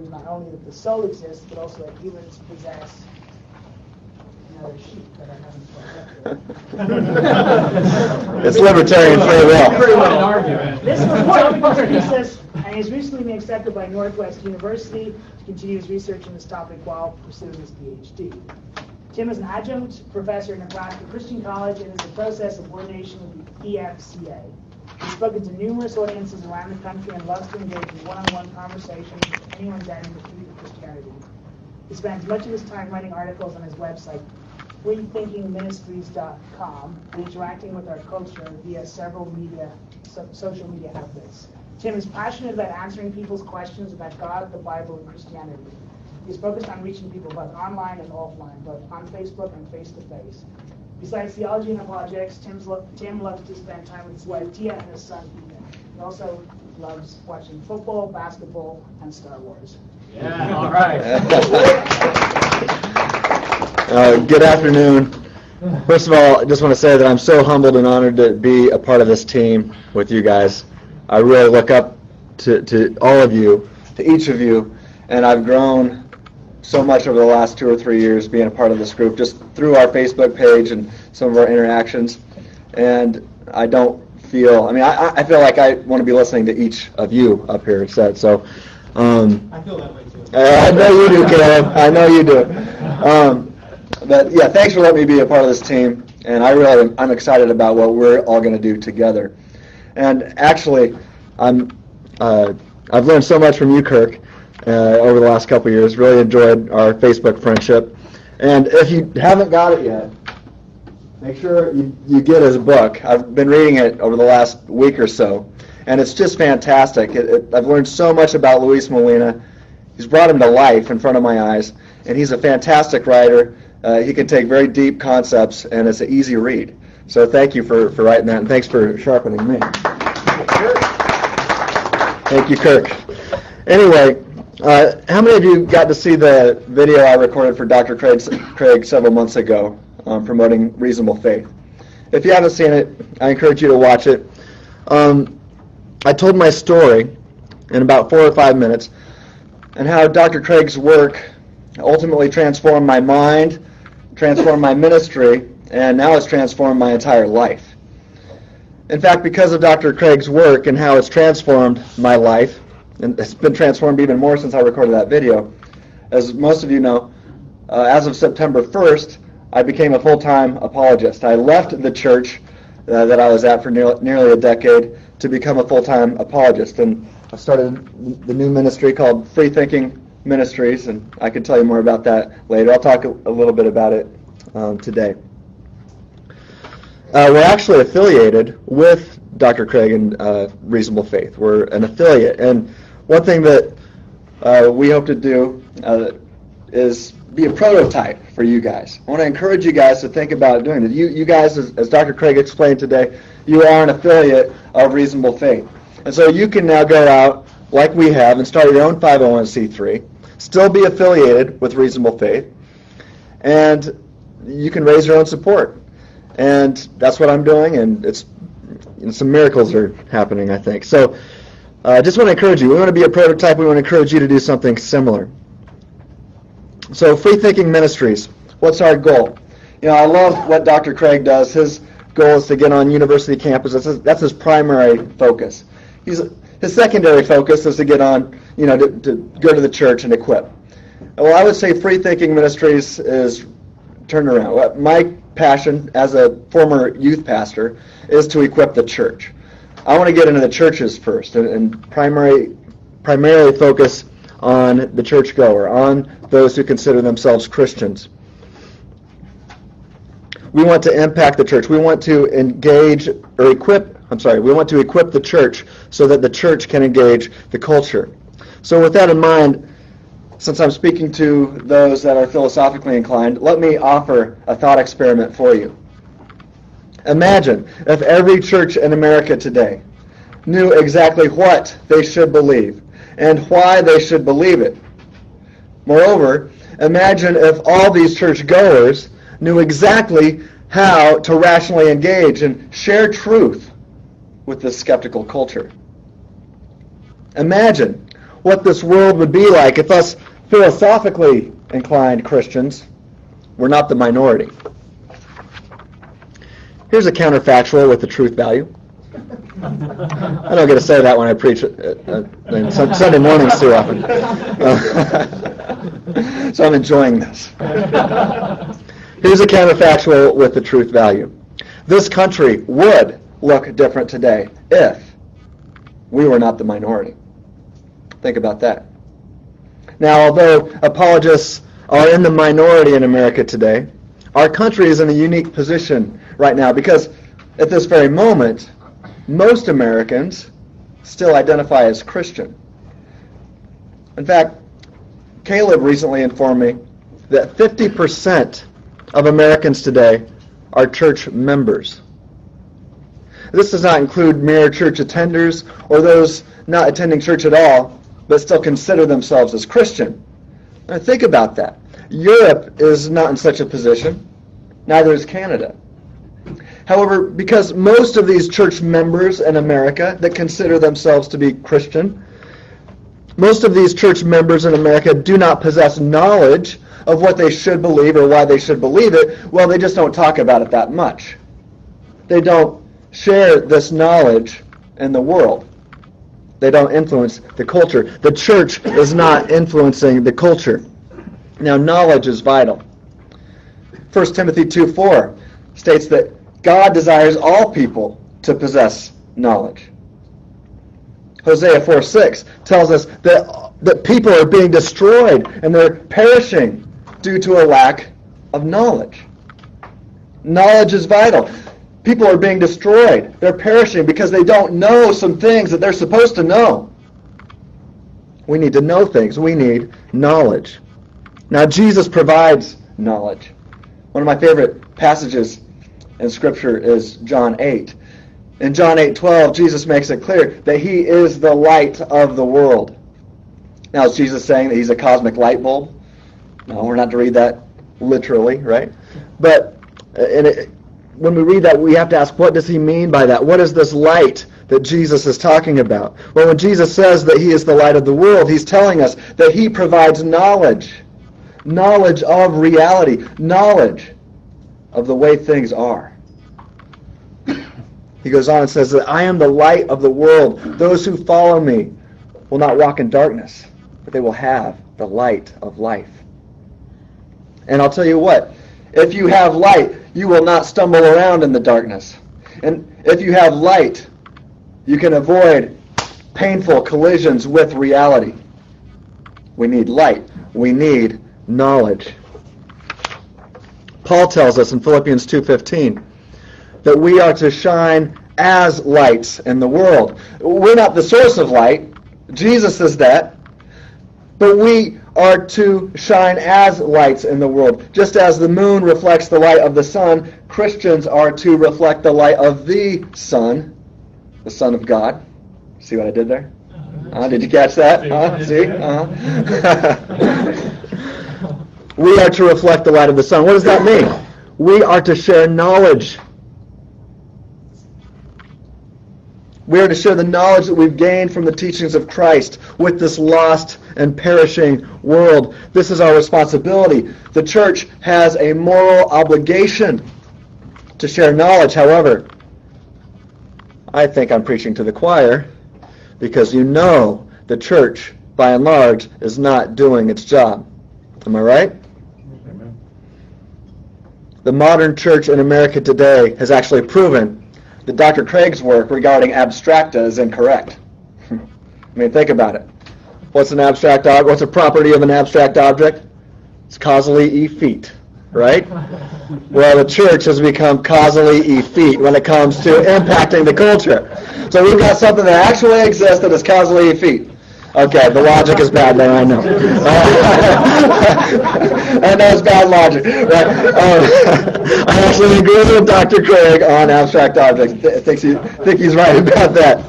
believe not only that the soul exists, but also that humans possess another sheep that I haven't quite up It's libertarian very well. Pretty well an argument. This was one thesis, and he has recently been accepted by Northwest University to continue his research on this topic while pursuing his PhD. Tim is an adjunct professor in Nebraska Christian College and is in the process of ordination with the EFCA. He's spoken to numerous audiences around the country and loves to engage in one-on-one conversations with anyone doubting the truth of Christianity. He spends much of his time writing articles on his website, freethinkingministries.com, and interacting with our culture via several social media outlets. Tim is passionate about answering people's questions about God, the Bible, and Christianity. He's focused on reaching people both online and offline, both on Facebook and face-to-face. Besides theology and apologetics, Tim loves to spend time with his wife Tia and his son Ethan. He also loves watching football, basketball, and Star Wars. Yeah, all right. Good afternoon. First of all, I just want to say that I'm so humbled and honored to be a part of this team with you guys. I really look up to all of you, to each of you, and I've grown so much over the last 2 or 3 years being a part of this group, just through our Facebook page and some of our interactions. And I don't feel, I feel like I want to be listening to each of you up here, it said. So, I feel that way too. I know you do, Caleb. I know you do. But yeah, thanks for letting me be a part of this team. And I'm excited about what we're all going to do together. And actually, I've learned so much from you, Kirk, over the last couple of years. Really enjoyed our Facebook friendship. And if you haven't got it yet, make sure you get his book. I've been reading it over the last week or so, and it's just fantastic. I've learned so much about Luis Molina. He's brought him to life in front of my eyes, and he's a fantastic writer. He can take very deep concepts, and it's an easy read. So thank you for writing that, and thanks for sharpening me. Thank you, Kirk. Anyway, how many of you got to see the video I recorded for Dr. Craig several months ago promoting reasonable faith? If you haven't seen it, I encourage you to watch it. I told my story in about 4 or 5 minutes and how Dr. Craig's work ultimately transformed my mind, transformed my ministry, and now it's transformed my entire life. In fact, because of Dr. Craig's work and how it's transformed my life, and it's been transformed even more since I recorded that video, as most of you know, as of September 1st, I became a full-time apologist. I left the church that I was at for nearly a decade to become a full-time apologist, and I started the new ministry called Free Thinking Ministries, and I can tell you more about that later. I'll talk a little bit about it today. We're actually affiliated with Dr. Craig and Reasonable Faith. We're an affiliate, and one thing that we hope to do is be a prototype for you guys. I want to encourage you guys to think about doing it. You guys, as Dr. Craig explained today, you are an affiliate of Reasonable Faith. And so you can now go out, like we have, and start your own 501c3, still be affiliated with Reasonable Faith, and you can raise your own support. And that's what I'm doing, and some miracles are happening, I think. So I just want to encourage you. We want to be a prototype. We want to encourage you to do something similar. So Free Thinking Ministries, what's our goal? I love what Dr. Craig does. His goal is to get on university campuses. That's his primary focus. His secondary focus is to get on, to go to the church and equip. Well, I would say Free Thinking Ministries is turned around. My passion as a former youth pastor is to equip the church. I want to get into the churches first and primarily focus on the churchgoer, on those who consider themselves Christians. We want to impact the church. We want to we want to equip the church so that the church can engage the culture. So with that in mind, since I'm speaking to those that are philosophically inclined, let me offer a thought experiment for you. Imagine if every church in America today knew exactly what they should believe and why they should believe it. Moreover, imagine if all these churchgoers knew exactly how to rationally engage and share truth with this skeptical culture. Imagine what this world would be like if us philosophically inclined Christians were not the minority. Here's a counterfactual with the truth value. I don't get to say that when I preach Sunday mornings too often. So I'm enjoying this. Here's a counterfactual with the truth value. This country would look different today if we were not the minority. Think about that. Now, although apologists are in the minority in America today, our country is in a unique position right now because at this very moment, most Americans still identify as Christian. In fact, Caleb recently informed me that 50% of Americans today are church members. This does not include mere church attenders or those not attending church at all, but still consider themselves as Christian. Now think about that. Europe is not in such a position. Neither is Canada. However, because most of these church members in America that consider themselves to be Christian, most of these church members in America do not possess knowledge of what they should believe or why they should believe it, well, they just don't talk about it that much. They don't share this knowledge in the world. They don't influence the culture. The church is not influencing the culture. Now, knowledge is vital. 1 Timothy 2:4 states that God desires all people to possess knowledge. Hosea 4:6 tells us that people are being destroyed and they're perishing due to a lack of knowledge. Knowledge is vital. People are being destroyed. They're perishing because they don't know some things that they're supposed to know. We need to know things. We need knowledge. Now, Jesus provides knowledge. One of my favorite passages in Scripture is John 8. In John 8:12, Jesus makes it clear that he is the light of the world. Now, is Jesus saying that he's a cosmic light bulb? No, we're not to read that literally, right? But when we read that, we have to ask, what does he mean by that? What is this light that Jesus is talking about? Well, when Jesus says that he is the light of the world, he's telling us that he provides knowledge of reality, knowledge of the way things are. He goes on and says that I am the light of the world. Those who follow me will not walk in darkness, but they will have the light of life. And I'll tell you what, if you have light, you will not stumble around in the darkness. And if you have light, you can avoid painful collisions with reality. We need light. We need knowledge. Paul tells us in Philippians 2:15 that we are to shine as lights in the world. We're not the source of light. Jesus is that. But we are to shine as lights in the world. Just as the moon reflects the light of the sun, Christians are to reflect the light of the Son, the Son of God. See what I did there? Did you catch that? See? We are to reflect the light of the sun. What does that mean? We are to share knowledge. We are to share the knowledge that we've gained from the teachings of Christ with this lost and perishing world. This is our responsibility. The church has a moral obligation to share knowledge. However, I think I'm preaching to the choir because you know the church, by and large, is not doing its job. Am I right? Amen. The modern church in America today has actually proven that Dr. Craig's work regarding abstracta is incorrect. I mean, think about it. What's an abstract object? What's a property of an abstract object? It's causally effete, right? Well, the church has become causally effete when it comes to impacting the culture. So we've got something that actually exists that is causally effete. Okay, the logic is bad there, I know. I know it's bad logic. Right? I actually agree with Dr. Craig on abstract objects. Think he's right about that.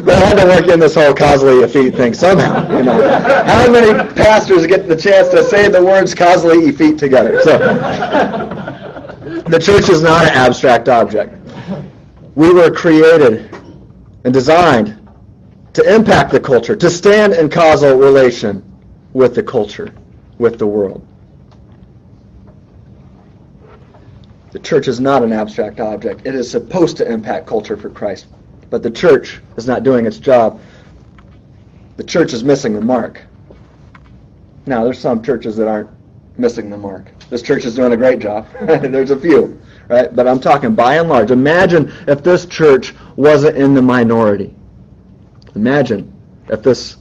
But I had to work in this whole causally effete thing somehow. You know. How many pastors get the chance to say the words causally effete together? So, the church is not an abstract object. We were created and designed to impact the culture, to stand in causal relation with the culture, with the world. The church is not an abstract object. It is supposed to impact culture for Christ. But the church is not doing its job. The church is missing the mark. Now, there's some churches that aren't missing the mark. This church is doing a great job. There's a few, right? But I'm talking by and large. Imagine if this church wasn't in the minority. Imagine if this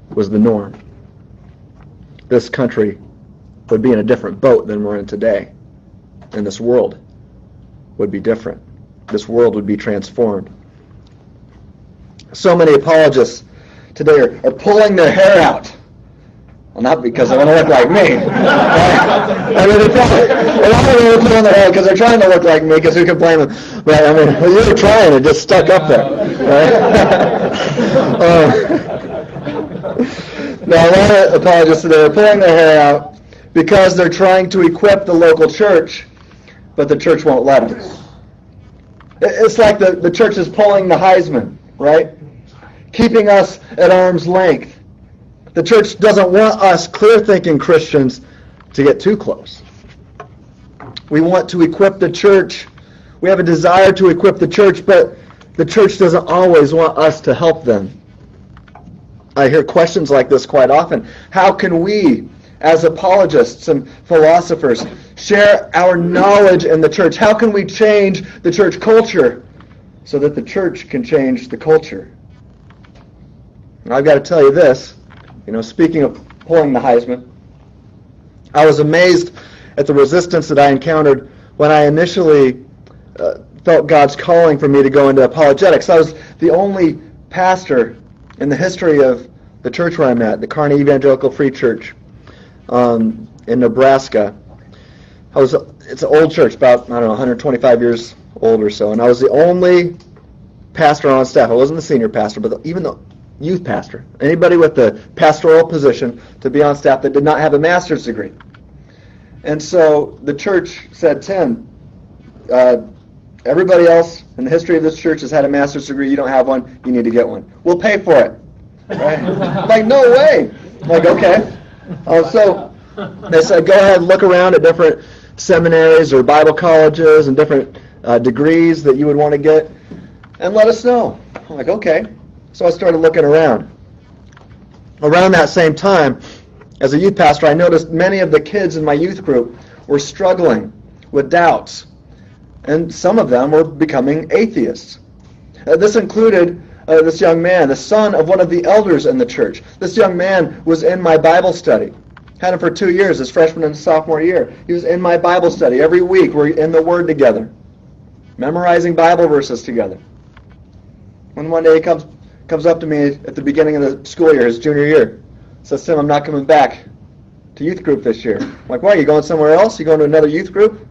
was the norm. This country would be in a different boat than we're in today. And this world would be different. This world would be transformed. So many apologists today are pulling their hair out. Well, not because they want to look like me. I mean, they're not really pulling their hair because they're trying to look like me, because who can blame them? But, I mean, you were trying, it just stuck up there. Right? Now, a lot of apologists today are pulling their hair out because they're trying to equip the local church, but the church won't let them. It's like the church is pulling the Heisman, right? Keeping us at arm's length. The church doesn't want us clear-thinking Christians to get too close. We want to equip the church. We have a desire to equip the church, but the church doesn't always want us to help them. I hear questions like this quite often. How can we, as apologists and philosophers, share our knowledge in the church? How can we change the church culture so that the church can change the culture? And I've got to tell you this, speaking of pulling the Heisman, I was amazed at the resistance that I encountered when I initially felt God's calling for me to go into apologetics. I was the only pastor in the history of the church where I'm at, the Kearney Evangelical Free Church in Nebraska. It's an old church, about, 125 years old or so, and I was the only pastor on staff. I wasn't the senior pastor, but even the youth pastor, anybody with the pastoral position to be on staff that did not have a master's degree. And so the church said, Tim, everybody else in the history of this church has had a master's degree. You don't have one. You need to get one. We'll pay for it. Right? I'm like, no way. I'm like, okay. So they said, go ahead and look around at different seminaries or Bible colleges and different degrees that you would want to get and let us know. I'm like, okay. So I started looking around. Around that same time, as a youth pastor, I noticed many of the kids in my youth group were struggling with doubts. And some of them were becoming atheists. This included this young man, the son of one of the elders in the church. This young man was in my Bible study. Had him for 2 years, his freshman and sophomore year. He was in my Bible study. Every week we're in the Word together, memorizing Bible verses together. When one day he comes up to me at the beginning of the school year, his junior year, says, Tim, I'm not coming back to youth group this year. I'm like, why? Are you going somewhere else? You going to another youth group?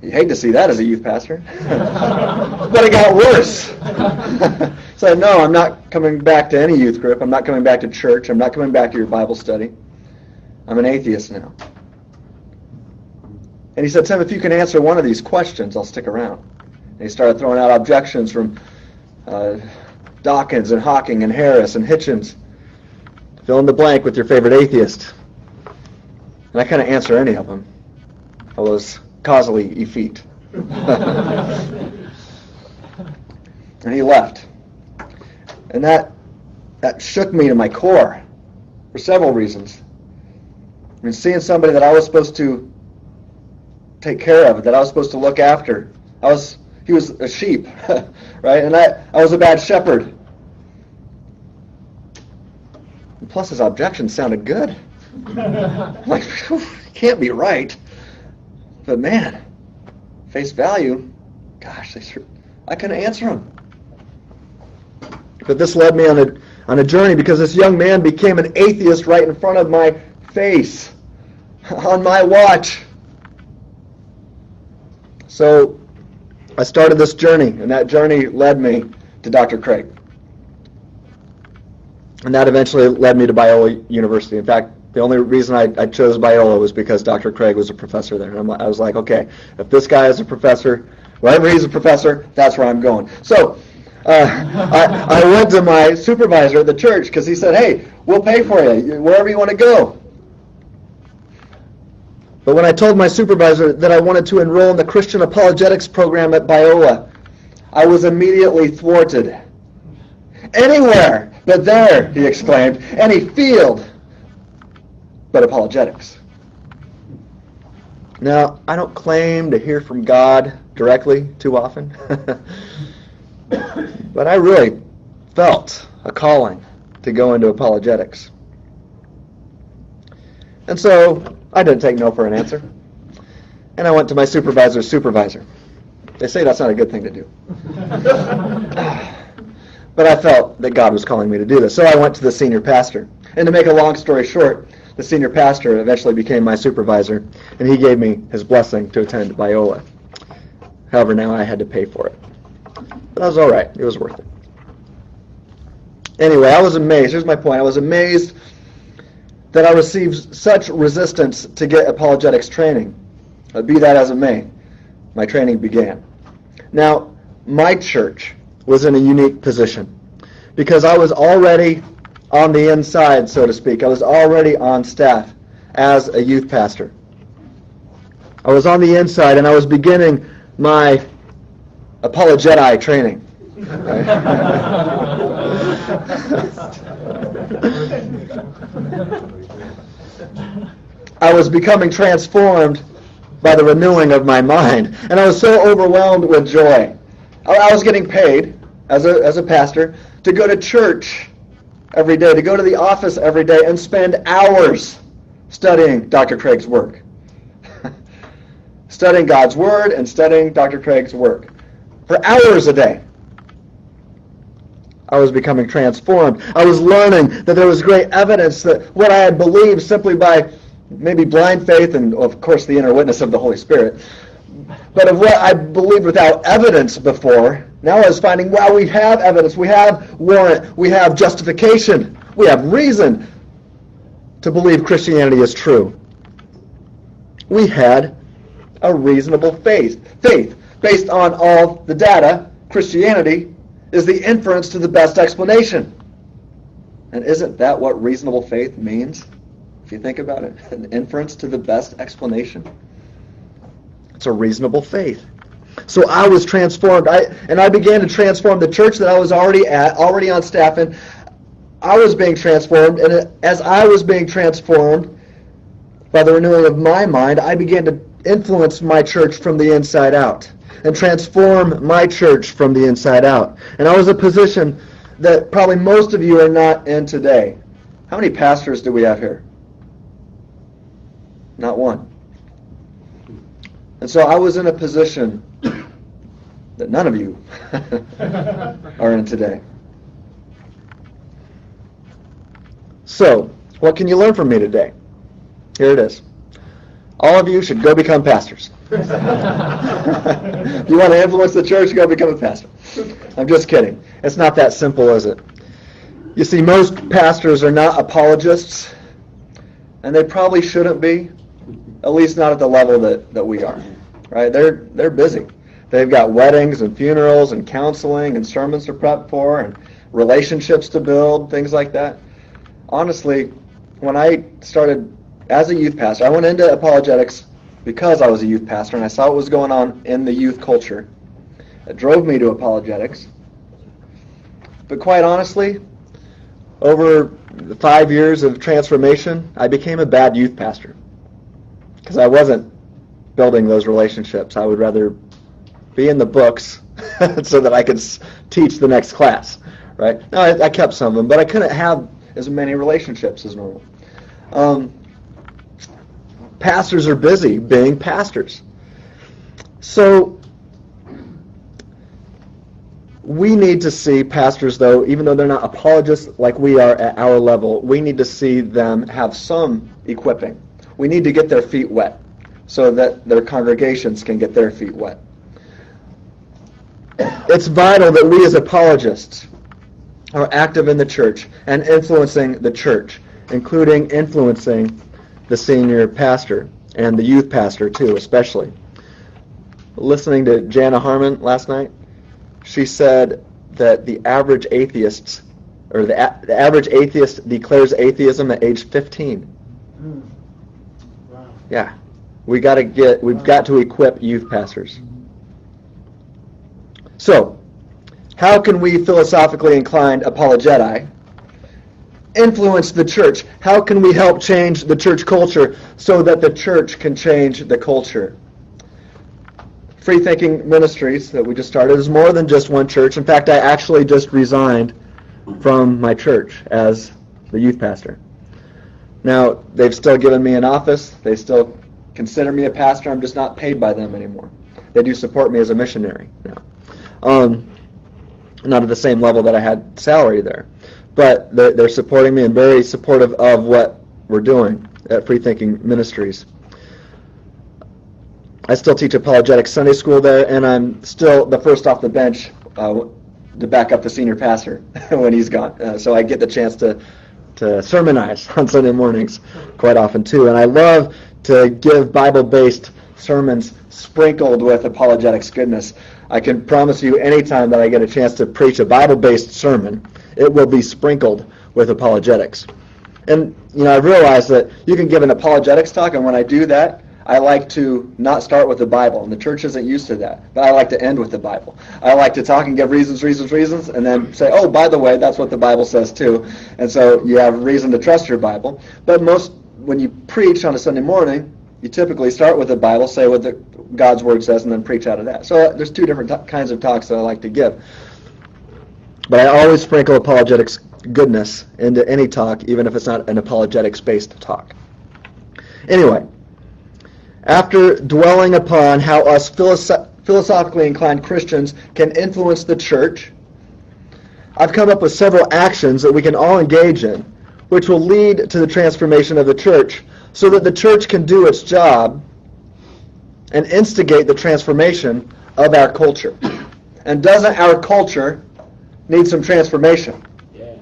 You hate to see that as a youth pastor. But it got worse. So no, I'm not coming back to any youth group. I'm not coming back to church. I'm not coming back to your Bible study. I'm an atheist now. And he said, Tim, if you can answer one of these questions, I'll stick around. And he started throwing out objections from Dawkins and Hawking and Harris and Hitchens. Fill in the blank with your favorite atheist. And I couldn't answer any of them. I was causally effete. And he left. And that shook me to my core for several reasons. I mean, seeing somebody that I was supposed to take care of, that I was supposed to look after. He was a sheep, right? And I was a bad shepherd. And plus his objections sounded good. I'm like, can't be right. But man, face value, gosh, I couldn't answer them. But this led me on a journey because this young man became an atheist right in front of my face, on my watch. So I started this journey, and that journey led me to Dr. Craig. And that eventually led me to Biola University. In fact, the only reason I chose Biola was because Dr. Craig was a professor there. And I was like, okay, if this guy is a professor, wherever he's a professor, that's where I'm going. So I went to my supervisor at the church because he said, hey, we'll pay for you wherever you want to go. But when I told my supervisor that I wanted to enroll in the Christian apologetics program at Biola, I was immediately thwarted. Anywhere but there, he exclaimed, any field but apologetics. Now, I don't claim to hear from God directly too often, but I really felt a calling to go into apologetics. And so I didn't take no for an answer, and I went to my supervisor's supervisor. They say that's not a good thing to do. But I felt that God was calling me to do this, so I went to the senior pastor. And to make a long story short, the senior pastor eventually became my supervisor, and he gave me his blessing to attend Biola. However, now I had to pay for it. But that was all right. It was worth it. Anyway, I was amazed. Here's my point. I was amazed that I received such resistance to get apologetics training. Be that as it may, my training began. Now, my church was in a unique position because I was already on the inside, so to speak. I was already on staff as a youth pastor. I was on the inside, and I was beginning my apologeti training. Right? I was becoming transformed by the renewing of my mind, and I was so overwhelmed with joy. I was getting paid as a pastor to go to church every day, to go to the office every day and spend hours studying Dr. Craig's work. Studying God's Word and studying Dr. Craig's work. For hours a day. I was becoming transformed. I was learning that there was great evidence that what I had believed simply by maybe blind faith and, of course, the inner witness of the Holy Spirit, but of what I believed without evidence before, now I was finding, wow, we have evidence, we have warrant, we have justification, we have reason to believe Christianity is true. We had a reasonable faith based on all the data. Christianity is the inference to the best explanation. And isn't that what reasonable faith means? If you think about it, an inference to the best explanation. It's a reasonable faith. So I was transformed. I began to transform the church that I was already on staff in. I was being transformed, and as I was being transformed by the renewing of my mind, I began to influence my church from the inside out and transform my church from the inside out. And I was in a position that probably most of you are not in today. How many pastors do we have here? Not one. And so I was in a position that none of you are in today. So, what can you learn from me today? Here it is. All of you should go become pastors. If you want to influence the church, go become a pastor. I'm just kidding. It's not that simple, is it? You see, most pastors are not apologists, and they probably shouldn't be, at least not at the level that we are. Right? They're busy. They've got weddings and funerals and counseling and sermons to prep for and relationships to build, things like that. Honestly, when I started as a youth pastor, I went into apologetics because I was a youth pastor and I saw what was going on in the youth culture. It drove me to apologetics. But quite honestly, over the 5 years of transformation, I became a bad youth pastor because I wasn't building those relationships. I would rather be in the books so that I could teach the next class, right? No, I kept some of them, but I couldn't have as many relationships as normal. Pastors are busy being pastors. So we need to see pastors, though, even though they're not apologists like we are at our level, we need to see them have some equipping. We need to get their feet wet so that their congregations can get their feet wet. It's vital that we as apologists are active in the church and influencing the church, including influencing the senior pastor and the youth pastor too, especially. Listening to Jana Harmon last night, she said that the average atheist declares atheism at age 15. Wow. Yeah, we've got to equip youth pastors. So, how can we philosophically inclined apologeti influence the church? How can we help change the church culture so that the church can change the culture? Free Thinking Ministries that we just started is more than just one church. In fact, I actually just resigned from my church as the youth pastor. Now, they've still given me an office. They still consider me a pastor. I'm just not paid by them anymore. They do support me as a missionary now. Not at the same level that I had salary there. But they're supporting me and very supportive of what we're doing at Free Thinking Ministries. I still teach apologetics Sunday school there, and I'm still the first off the bench to back up the senior pastor when he's gone. So I get the chance to sermonize on Sunday mornings quite often too. And I love to give Bible-based sermons sprinkled with apologetics goodness. I can promise you anytime that I get a chance to preach a Bible-based sermon, it will be sprinkled with apologetics. And, I've realized that you can give an apologetics talk, and when I do that, I like to not start with the Bible, and the church isn't used to that, but I like to end with the Bible. I like to talk and give reasons, and then say, oh, by the way, that's what the Bible says too, and so you have reason to trust your Bible. But when you preach on a Sunday morning, you typically start with the Bible, say what God's Word says, and then preach out of that. So there's two different kinds of talks that I like to give. But I always sprinkle apologetics goodness into any talk, even if it's not an apologetics-based talk. Anyway, after dwelling upon how us philosophically inclined Christians can influence the church, I've come up with several actions that we can all engage in, which will lead to the transformation of the church, so that the church can do its job and instigate the transformation of our culture. And doesn't our culture need some transformation? Yeah.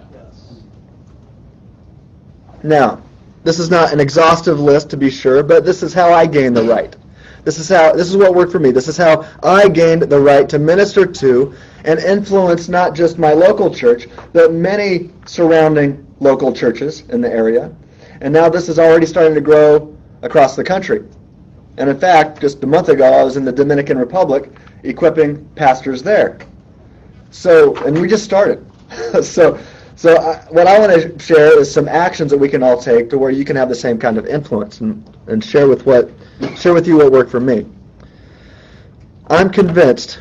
Now, this is not an exhaustive list to be sure, but this is how I gained the right. This is what worked for me. This is how I gained the right to minister to and influence not just my local church, but many surrounding local churches in the area. And now this is already starting to grow across the country. And in fact, just a month ago, I was in the Dominican Republic equipping pastors there. And we just started. What I want to share is some actions that we can all take to where you can have the same kind of influence and share with you what worked for me. I'm convinced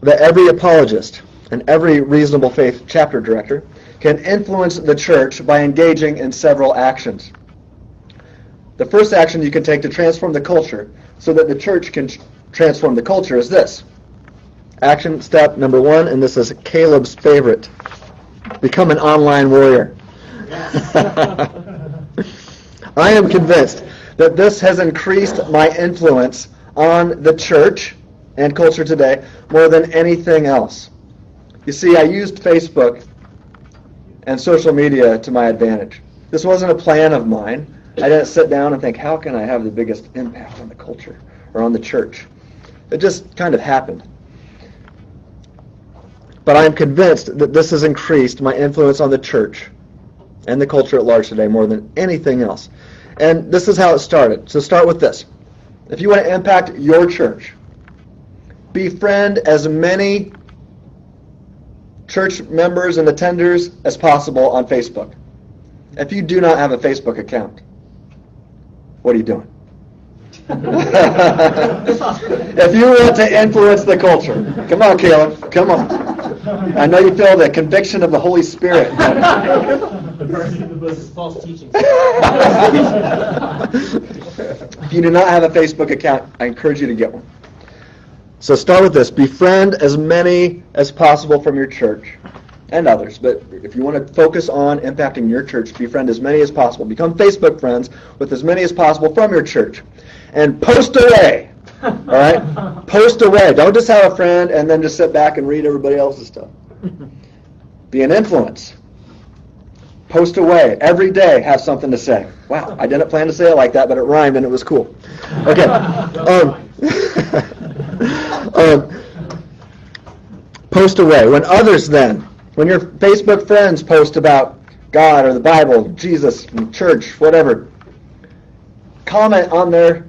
that every apologist and every reasonable faith chapter director can influence the church by engaging in several actions. The first action you can take to transform the culture so that the church can transform the culture is this. Action step number 1, and this is Caleb's favorite. Become an online warrior. I am convinced that this has increased my influence on the church and culture today more than anything else. You see, I used Facebook and social media to my advantage. This wasn't a plan of mine. I didn't sit down and think, how can I have the biggest impact on the culture or on the church? It just kind of happened. But I am convinced that this has increased my influence on the church and the culture at large today more than anything else. And this is how it started. So start with this. If you want to impact your church, befriend as many church members and attenders as possible on Facebook. If you do not have a Facebook account, what are you doing? If you want to influence the culture, come on, Caleb, come on. I know you feel the conviction of the Holy Spirit. False teaching. If you do not have a Facebook account, I encourage you to get one. So start with this. Befriend as many as possible from your church and others. But if you want to focus on impacting your church, befriend as many as possible. Become Facebook friends with as many as possible from your church. And post away. All right? Post away. Don't just have a friend and then just sit back and read everybody else's stuff. Be an influence. Post away. Every day have something to say. Wow, I didn't plan to say it like that, but it rhymed and it was cool. Okay. post away. When your Facebook friends post about God or the Bible, Jesus, church, whatever, comment on their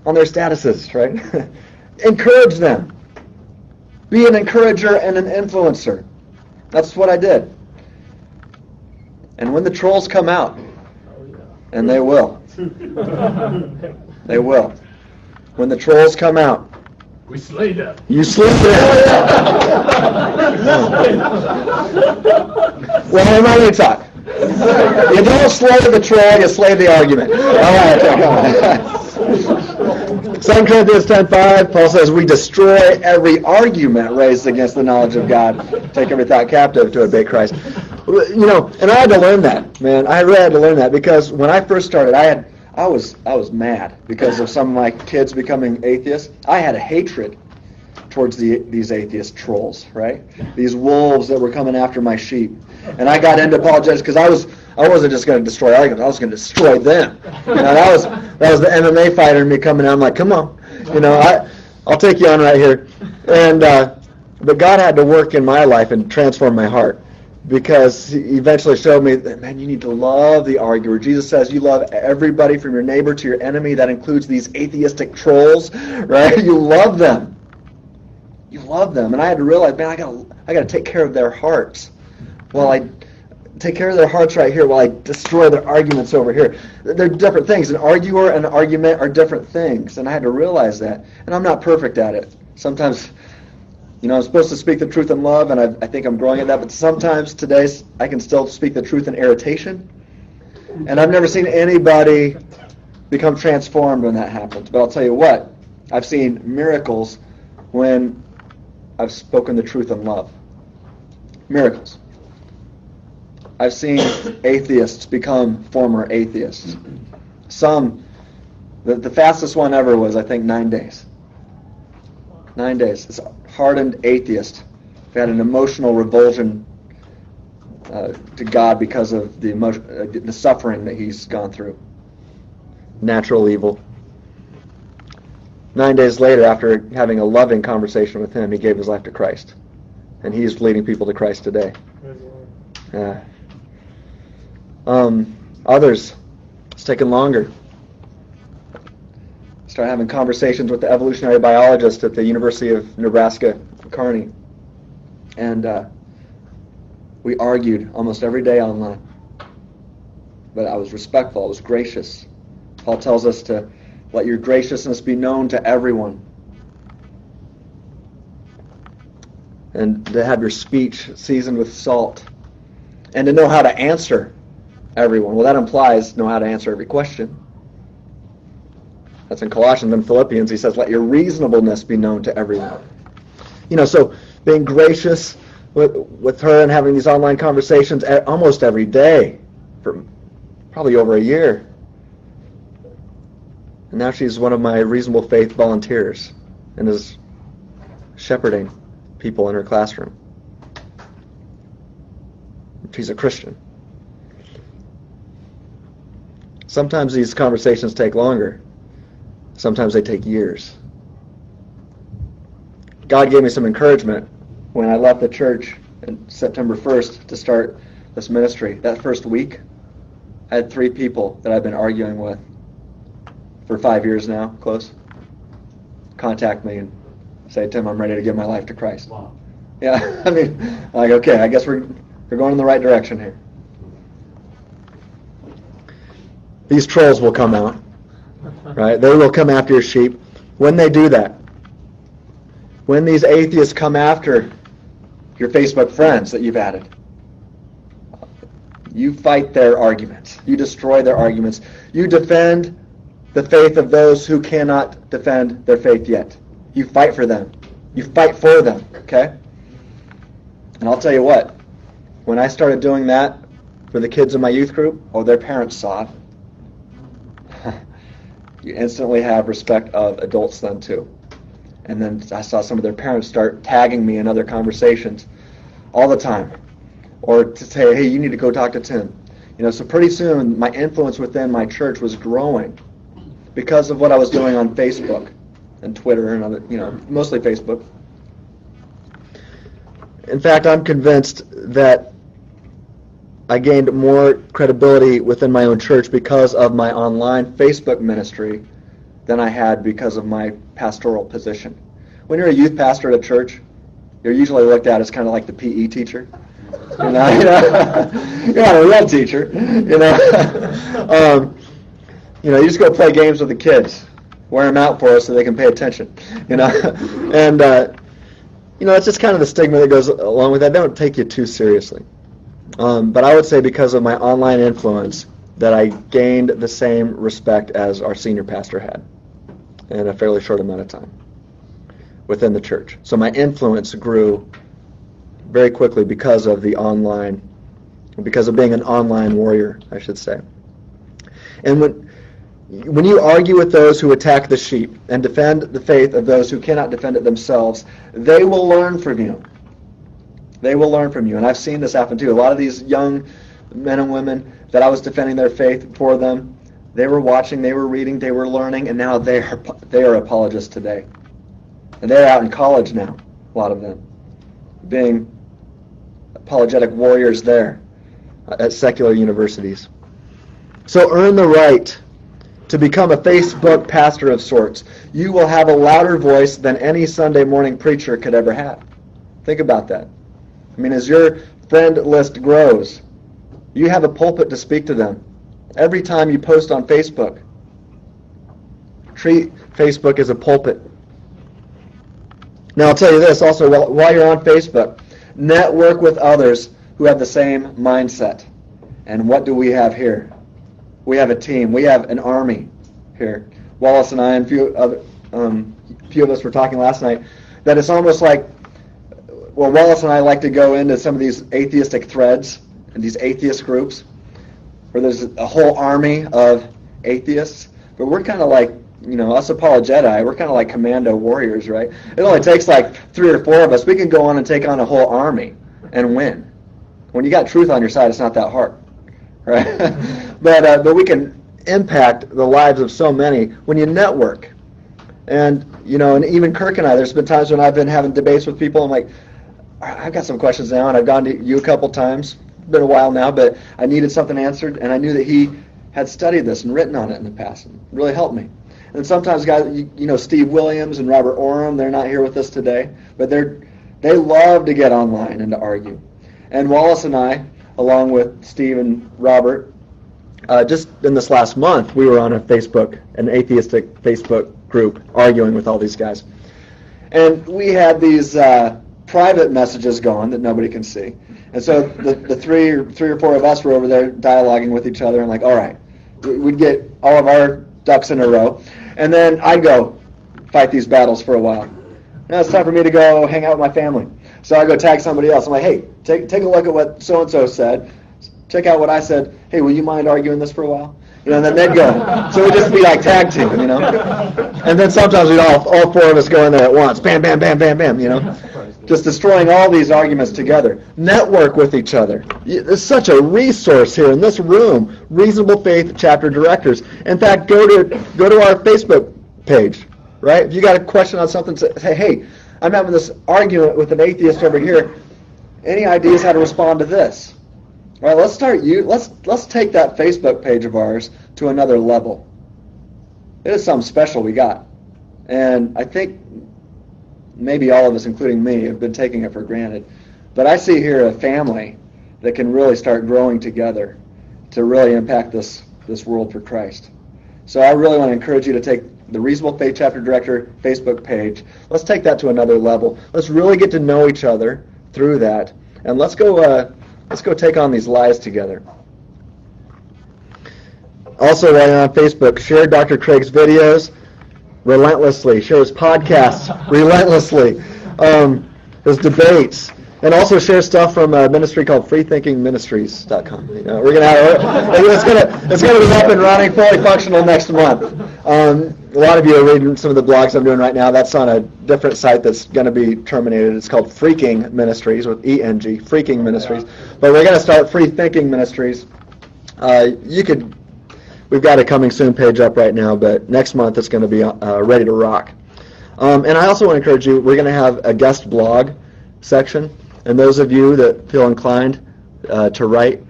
statuses, right? Encourage them. Be an encourager and an influencer. That's what I did. And when the trolls come out, and they will. They will. When the trolls come out, We slayed them. you sleep there. Well, let me talk. You don't slay the troll, you slay the argument. All right, come on. 2 Corinthians 10:5, Paul says, we destroy every argument raised against the knowledge of God. Take every thought captive to obey Christ. You know, and I had to learn that, man. I really had to learn that because when I first started, I was mad because of some of my kids becoming atheists. I had a hatred towards these atheist trolls, right? These wolves that were coming after my sheep. And I got into apologetics because I wasn't just going to destroy arguments. I was going to destroy them. You know, that was the MMA fighter in me coming out. I'm like, come on, you know, I'll take you on right here. And but God had to work in my life and transform my heart. Because he eventually showed me that, man, you need to love the arguer. Jesus says you love everybody from your neighbor to your enemy. That includes these atheistic trolls, right? You love them. You love them. And I had to realize, man, I got to take care of their hearts. While I take care of their hearts right here, while I destroy their arguments over here. They're different things. An arguer and an argument are different things. And I had to realize that. And I'm not perfect at it. Sometimes, you know, I'm supposed to speak the truth in love, and I think I'm growing at that, but sometimes today I can still speak the truth in irritation. And I've never seen anybody become transformed when that happens. But I'll tell you what, I've seen miracles when I've spoken the truth in love. Miracles. I've seen atheists become former atheists. Some, the fastest one ever was, I think, 9 days. 9 days. This hardened atheist who had an emotional revulsion to God because of the suffering that he's gone through. Natural evil. 9 days later, after having a loving conversation with him, he gave his life to Christ. And he's leading people to Christ today. Yeah. Others, it's taken longer. Start having conversations with the evolutionary biologist at the University of Nebraska, Kearney. And we argued almost every day online. But I was respectful, I was gracious. Paul tells us to let your graciousness be known to everyone. And to have your speech seasoned with salt. And to know how to answer everyone. Well, that implies know how to answer every question. That's in Colossians and Philippians. He says, let your reasonableness be known to everyone. You know, so being gracious with her and having these online conversations almost every day for probably over a year. And now she's one of my reasonable faith volunteers and is shepherding people in her classroom. She's a Christian. Sometimes these conversations take longer. Sometimes they take years. God gave me some encouragement when I left the church on September 1st to start this ministry. That first week, I had 3 people that I've been arguing with for 5 years now, close, contact me and say, Tim, I'm ready to give my life to Christ. Wow. Yeah, I mean, like, okay, I guess we're going in the right direction here. These trolls will come out, right? They will come after your sheep. When they do that, when these atheists come after your Facebook friends that you've added, you fight their arguments. You destroy their arguments. You defend the faith of those who cannot defend their faith yet. You fight for them. You fight for them, okay? And I'll tell you what, when I started doing that for the kids in my youth group, their parents saw it. You instantly have respect of adults then too. And then I saw some of their parents start tagging me in other conversations all the time. Or to say, hey, you need to go talk to Tim. You know, so pretty soon my influence within my church was growing because of what I was doing on Facebook and Twitter and other, you know, mostly Facebook. In fact, I'm convinced that I gained more credibility within my own church because of my online Facebook ministry than I had because of my pastoral position. When you're a youth pastor at a church, you're usually looked at as kind of like the PE teacher. You're not a real teacher. You just go play games with the kids, wear them out for us so they can pay attention. And it's just kind of the stigma that goes along with that. They don't take you too seriously. But I would say because of my online influence that I gained the same respect as our senior pastor had in a fairly short amount of time within the church. So my influence grew very quickly because of being an online warrior, I should say. And when you argue with those who attack the sheep and defend the faith of those who cannot defend it themselves, they will learn from you. They will learn from you. And I've seen this happen too. A lot of these young men and women that I was defending their faith for them, they were watching, they were reading, they were learning, and now they are apologists today. And they're out in college now, a lot of them, being apologetic warriors there at secular universities. So earn the right to become a Facebook pastor of sorts. You will have a louder voice than any Sunday morning preacher could ever have. Think about that. I mean, as your friend list grows, you have a pulpit to speak to them. Every time you post on Facebook, treat Facebook as a pulpit. Now, I'll tell you this also, while you're on Facebook, network with others who have the same mindset. And what do we have here? We have a team. We have an army here. Wallace and I and a few of us were talking last night that it's almost like, Wallace and I like to go into some of these atheistic threads and these atheist groups where there's a whole army of atheists, but we're kind of like, us apologeti, we're kind of like commando warriors, right? It only takes like 3 or 4 of us. We can go on and take on a whole army and win. When you got truth on your side, it's not that hard, right? But we can impact the lives of so many when you network. And, and even Kirk and I, there's been times when I've been having debates with people, I'm like, I've got some questions now, and I've gone to you a couple times. It's been a while now, but I needed something answered, and I knew that he had studied this and written on it in the past, and it really helped me. And sometimes guys, Steve Williams and Robert Oram, they're not here with us today, but they love to get online and to argue. And Wallace and I, along with Steve and Robert, just in this last month, we were on an atheistic Facebook group, arguing with all these guys. And we had these private messages going that nobody can see. And so the three or four of us were over there dialoguing with each other and like, all right, we'd get all of our ducks in a row. And then I'd go fight these battles for a while. Now it's time for me to go hang out with my family. So I go tag somebody else. I'm like, hey, take a look at what so-and-so said. Check out what I said. Hey, will you mind arguing this for a while? And then they'd go. So we'd just be like tag team, And then sometimes we'd all 4 of us go in there at once. Bam, bam, bam, bam, bam, Just destroying all these arguments together. Network with each other. There's such a resource here in this room. Reasonable Faith Chapter Directors. In fact, go to our Facebook page, right? If you got a question on something, say, hey, I'm having this argument with an atheist over here. Any ideas how to respond to this? All right, let's take that Facebook page of ours to another level. It is something special we got. And I think maybe all of us, including me, have been taking it for granted. But I see here a family that can really start growing together to really impact this world for Christ. So I really want to encourage you to take the Reasonable Faith Chapter Director Facebook page. Let's take that to another level. Let's really get to know each other through that. And let's go take on these lies together. Also, while you're on Facebook, share Dr. Craig's videos relentlessly. Share his podcasts relentlessly. His debates. And also share stuff from a ministry called freethinkingministries.com. We're gonna have it's gonna be up and running, fully functional next month. A lot of you are reading some of the blogs I'm doing right now. That's on a different site that's going to be terminated. It's called Freaking Ministries with ENG, Freaking Ministries. But we're going to start Free Thinking Ministries. We've got a coming soon page up right now, but next month it's going to be ready to rock. And I also want to encourage you, we're going to have a guest blog section. And those of you that feel inclined to write,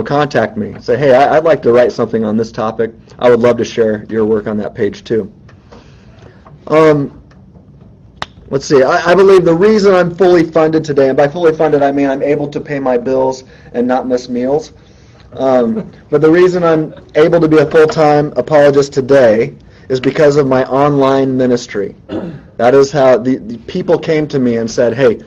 contact me. Say, hey, I'd like to write something on this topic. I would love to share your work on that page too. Let's see. I believe the reason I'm fully funded today, and by fully funded I mean I'm able to pay my bills and not miss meals. But the reason I'm able to be a full-time apologist today is because of my online ministry. That is how the people came to me and said, hey,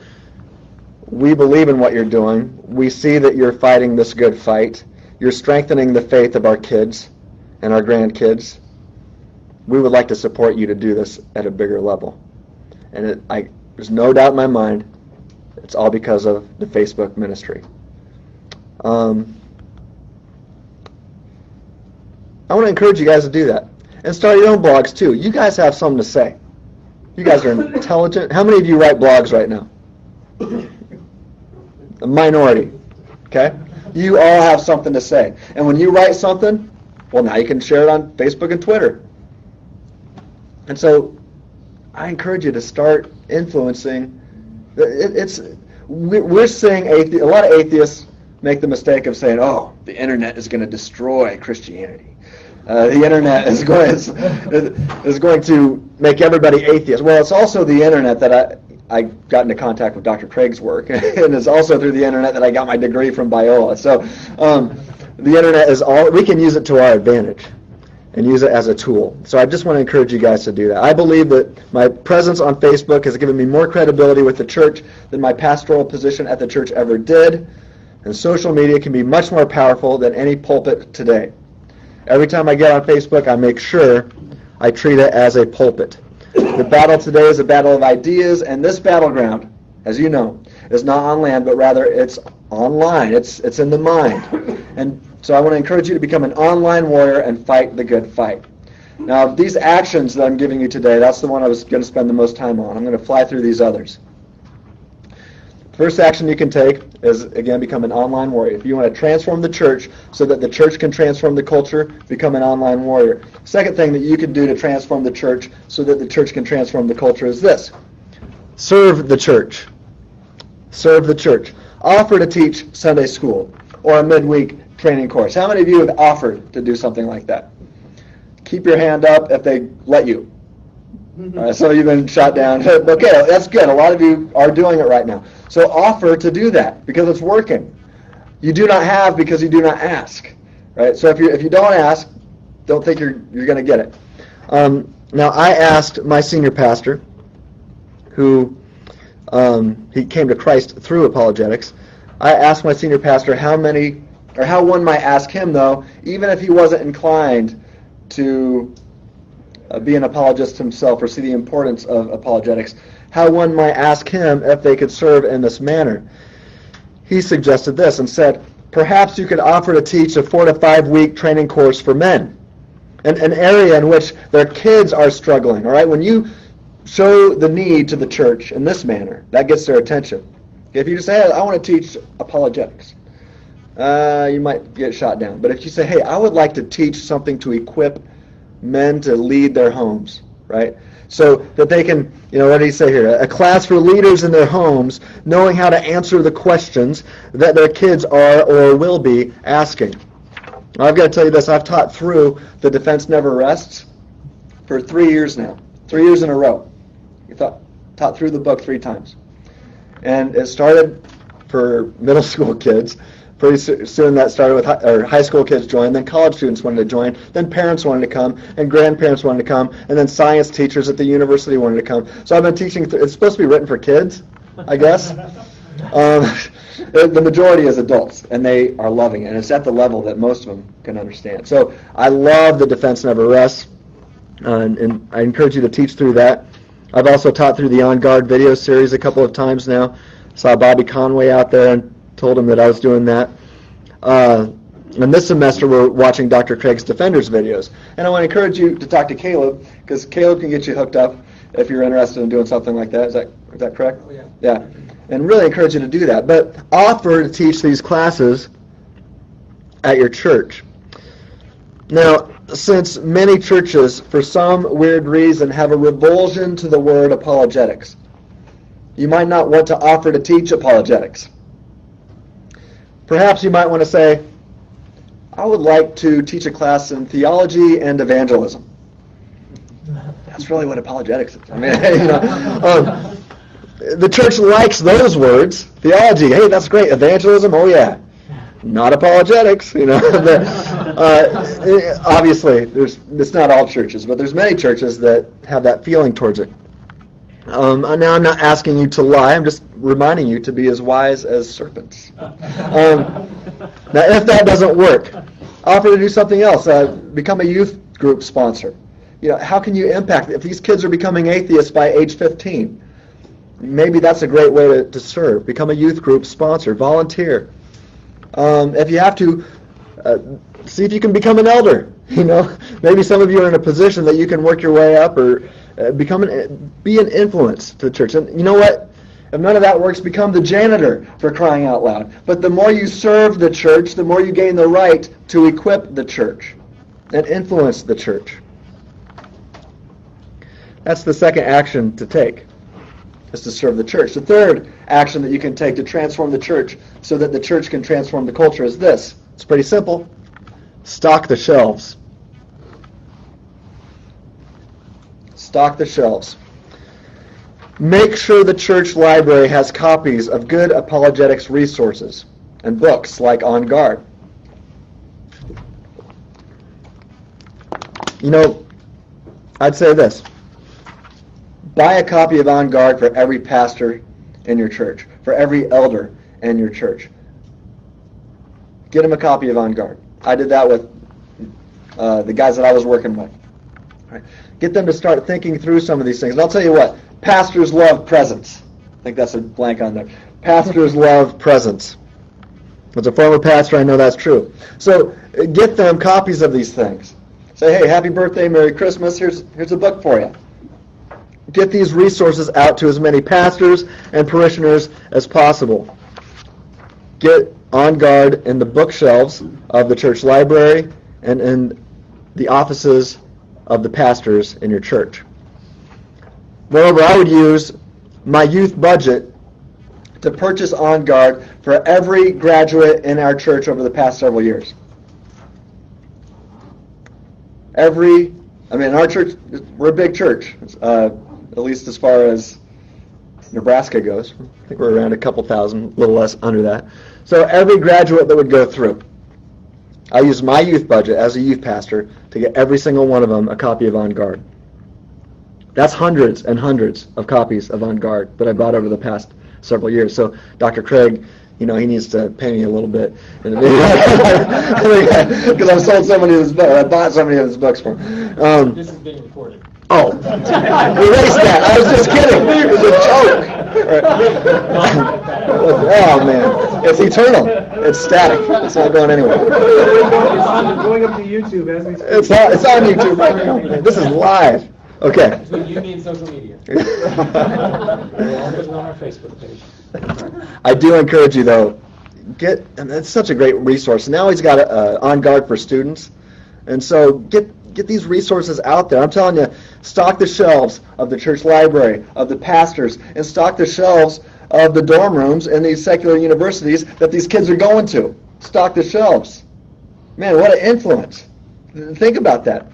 we believe in what you're doing. We see that you're fighting this good fight. You're strengthening the faith of our kids and our grandkids. We would like to support you to do this at a bigger level. And there's no doubt in my mind, it's all because of the Facebook ministry. I want to encourage you guys to do that. And start your own blogs too. You guys have something to say. You guys are intelligent. How many of you write blogs right now? A minority. Okay? You all have something to say. And when you write something, well, now you can share it on Facebook and Twitter. And so I encourage you to start influencing. We're seeing a lot of atheists make the mistake of saying, oh, the internet is going to destroy Christianity. The internet is going to make everybody atheist. Well, it's also the internet that I got into contact with Dr. Craig's work, and it's also through the internet that I got my degree from Biola. So the internet is we can use it to our advantage and use it as a tool. So I just want to encourage you guys to do that. I believe that my presence on Facebook has given me more credibility with the church than my pastoral position at the church ever did, and social media can be much more powerful than any pulpit today. Every time I get on Facebook, I make sure I treat it as a pulpit. The battle today is a battle of ideas, and this battleground, as you know, is not on land, but rather it's online. It's in the mind. And so I want to encourage you to become an online warrior and fight the good fight. Now, these actions that I'm giving you today, that's the one I was going to spend the most time on. I'm going to fly through these others. First action you can take is, again, become an online warrior. If you want to transform the church so that the church can transform the culture, become an online warrior. Second thing that you can do to transform the church so that the church can transform the culture is this. Serve the church. Serve the church. Offer to teach Sunday school or a midweek training course. How many of you have offered to do something like that? Keep your hand up if they let you. All right, so you've been shot down. Okay, that's good. A lot of you are doing it right now. So offer to do that because it's working. You do not have because you do not ask. Right? So if you don't ask, don't think you're going to get it. Now I asked my senior pastor, who he came to Christ through apologetics. I asked my senior pastor how one might ask him though, even if he wasn't inclined to be an apologist himself or see the importance of apologetics, how one might ask him if they could serve in this manner. He suggested this and said, perhaps you could offer to teach a 4 to 5 week training course for men, an area in which their kids are struggling. All right, when you show the need to the church in this manner, that gets their attention. If you just say, hey, I want to teach apologetics, you might get shot down. But if you say, hey, I would like to teach something to equip men to lead their homes, right? So that they can, what do you say here? A class for leaders in their homes, knowing how to answer the questions that their kids are or will be asking. I've got to tell you this, I've taught through The Defense Never Rests for 3 years now. 3 years in a row. Taught through the book 3 times. And it started for middle school kids. Pretty soon that started with high school kids joined, then college students wanted to join, then parents wanted to come, and grandparents wanted to come, and then science teachers at the university wanted to come. So I've been teaching, it's supposed to be written for kids, I guess. The majority is adults, and they are loving it, and it's at the level that most of them can understand. So I love The Defense Never Rests, and I encourage you to teach through that. I've also taught through the On Guard video series a couple of times now. Saw Bobby Conway out there and told him that I was doing that. And this semester we're watching Dr. Craig's Defenders videos. And I want to encourage you to talk to Caleb, because Caleb can get you hooked up if you're interested in doing something like that. Is that correct? Oh, yeah. Yeah. And really encourage you to do that. But offer to teach these classes at your church. Now, since many churches, for some weird reason, have a revulsion to the word apologetics, you might not want to offer to teach apologetics. Perhaps you might want to say, I would like to teach a class in theology and evangelism. That's really what apologetics is. I mean, the church likes those words. Theology, hey, that's great. Evangelism, oh yeah. Not apologetics, obviously, it's not all churches, but there's many churches that have that feeling towards it. Now, I'm not asking you to lie. I'm just reminding you to be as wise as serpents. Now, if that doesn't work, offer to do something else. Become a youth group sponsor. How can you impact? If these kids are becoming atheists by age 15, maybe that's a great way to serve. Become a youth group sponsor. Volunteer. If you have to, see if you can become an elder. Maybe some of you are in a position that you can work your way up or be an influence to the church. And you know what? If none of that works, become the janitor, for crying out loud. But the more you serve the church, the more you gain the right to equip the church and influence the church. That's the second action to take, is to serve the church. The third action that you can take to transform the church so that the church can transform the culture is this. It's pretty simple. Stock the shelves. Stock the shelves. Make sure the church library has copies of good apologetics resources and books like On Guard. I'd say this. Buy a copy of On Guard for every pastor in your church, for every elder in your church. Get them a copy of On Guard. I did that with the guys that I was working with. Right. Get them to start thinking through some of these things. And I'll tell you what, pastors love presents. I think that's a blank on there. Pastors love presents. As a former pastor, I know that's true. So get them copies of these things. Say, hey, happy birthday, Merry Christmas, here's a book for you. Get these resources out to as many pastors and parishioners as possible. Get On Guard in the bookshelves of the church library and in the offices of the pastors in your church. Moreover, I would use my youth budget to purchase On Guard for every graduate in our church over the past several years. Our church, we're a big church, at least as far as Nebraska goes. I think we're around a couple thousand, a little less under that. So every graduate that would go through, I use my youth budget as a youth pastor to get every single one of them a copy of On Guard. That's hundreds and hundreds of copies of On Guard that I bought over the past several years. So Dr. Craig, he needs to pay me a little bit. Because I've sold so many of his books. I bought so many of his books for him. This is being recorded. Oh, erase that. I was just kidding. It was a joke. Oh, man. It's eternal. It's static. It's not going anywhere. It's going up to YouTube as we speak. It's on YouTube right now. This is live. Okay. Between you and social media. We'll put it on our Facebook page. I do encourage you, though, and it's such a great resource. Now he's got On Guard for students. And so get these resources out there. I'm telling you, stock the shelves of the church library, of the pastors, and stock the shelves of the dorm rooms in these secular universities that these kids are going to. Stock the shelves. Man, what an influence. Think about that.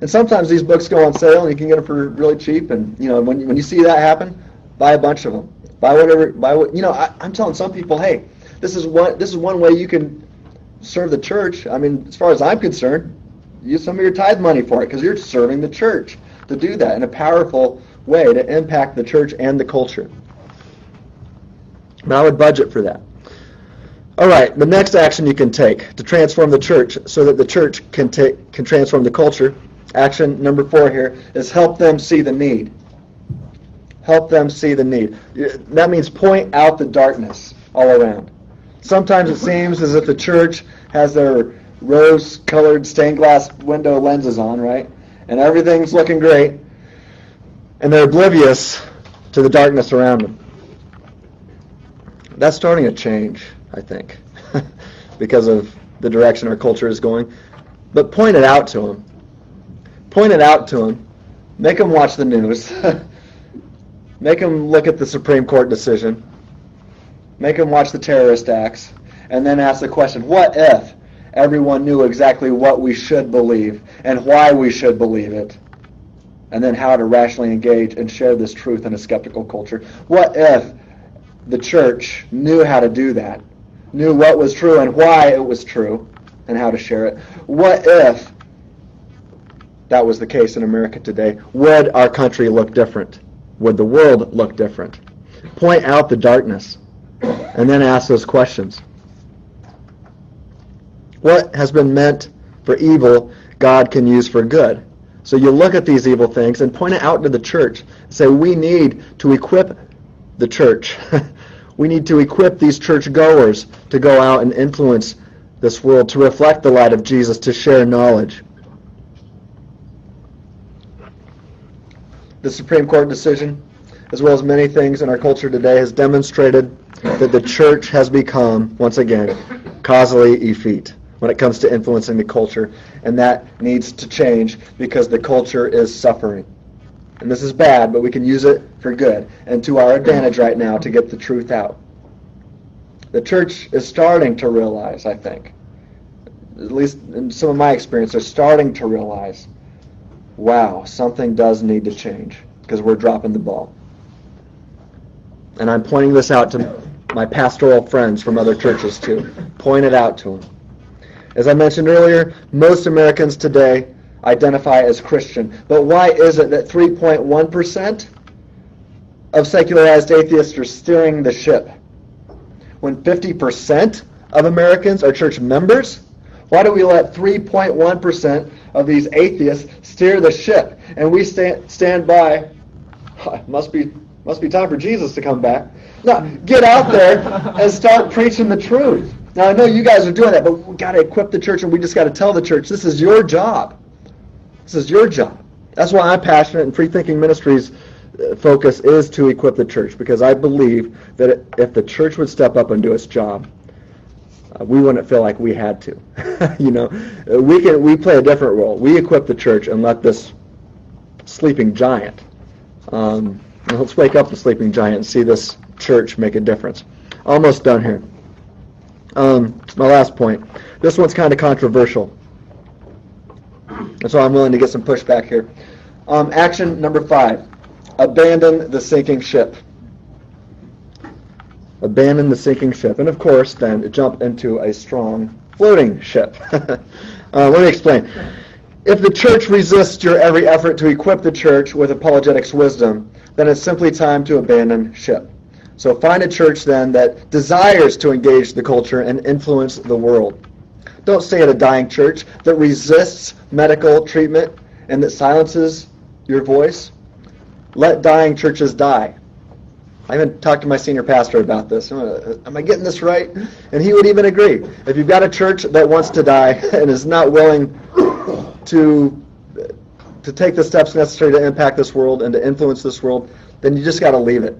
And sometimes these books go on sale and you can get them for really cheap. And when you see that happen, buy a bunch of them. I'm telling some people, hey, this is one way you can serve the church. As far as I'm concerned, use some of your tithe money for it because you're serving the church to do that in a powerful way to impact the church and the culture. But I would budget for that. All right, the next action you can take to transform the church so that the church can transform the culture. Action number 4 here is help them see the need. Help them see the need. That means point out the darkness all around. Sometimes it seems as if the church has their rose-colored stained glass window lenses on, right? And everything's looking great. And they're oblivious to the darkness around them. That's starting to change, I think, because of the direction our culture is going. But point it out to them. Point it out to them. Make them watch the news. make them look at the Supreme Court decision, make them watch the terrorist acts, and then ask the question, what if everyone knew exactly what we should believe and why we should believe it, and then how to rationally engage and share this truth in a skeptical culture? What if the church knew how to do that, knew what was true and why it was true, and how to share it? What if that was the case in America today? Would our country look different? Would the world look different? Point out the darkness, and then ask those questions. What has been meant for evil, God can use for good. So you look at these evil things and point it out to the church. Say, we need to equip the church. We need to equip these churchgoers to go out and influence this world, to reflect the light of Jesus, to share knowledge. The Supreme Court decision, as well as many things in our culture today, has demonstrated that the church has become, once again, causally effete when it comes to influencing the culture, and that needs to change because the culture is suffering. And this is bad, but we can use it for good and to our advantage right now to get the truth out. The church is starting to realize, I think, at least in some of my experience, they're starting to realize, wow, something does need to change because we're dropping the ball. And I'm pointing this out to my pastoral friends from other churches too. Point it out to them. As I mentioned earlier, most Americans today identify as Christian. But why is it that 3.1% of secularized atheists are steering the ship? When 50% of Americans are church members, why do we let 3.1% of these atheists steer the ship? And we stand by, must be time for Jesus to come back. No, get out there and start preaching the truth. Now, I know you guys are doing that, but we've got to equip the church, and we just got to tell the church, this is your job. This is your job. That's why I'm passionate, and Free Thinking Ministries' focus is to equip the church, because I believe that if the church would step up and do its job, we wouldn't feel like we had to. We play a different role. We equip the church and let this sleeping giant, let's wake up the sleeping giant and see this church make a difference. Almost done here. My last point. This one's kind of controversial, and so I'm willing to get some pushback here. Action number 5. Abandon the sinking ship. Abandon the sinking ship. And of course, then, jump into a strong floating ship. Let me explain. If the church resists your every effort to equip the church with apologetics wisdom, then it's simply time to abandon ship. So find a church then that desires to engage the culture and influence the world. Don't stay at a dying church that resists medical treatment and that silences your voice. Let dying churches die. I even talked to my senior pastor about this. Am I getting this right? And he would even agree. If you've got a church that wants to die and is not willing to take the steps necessary to impact this world and to influence this world, then you just got to leave it.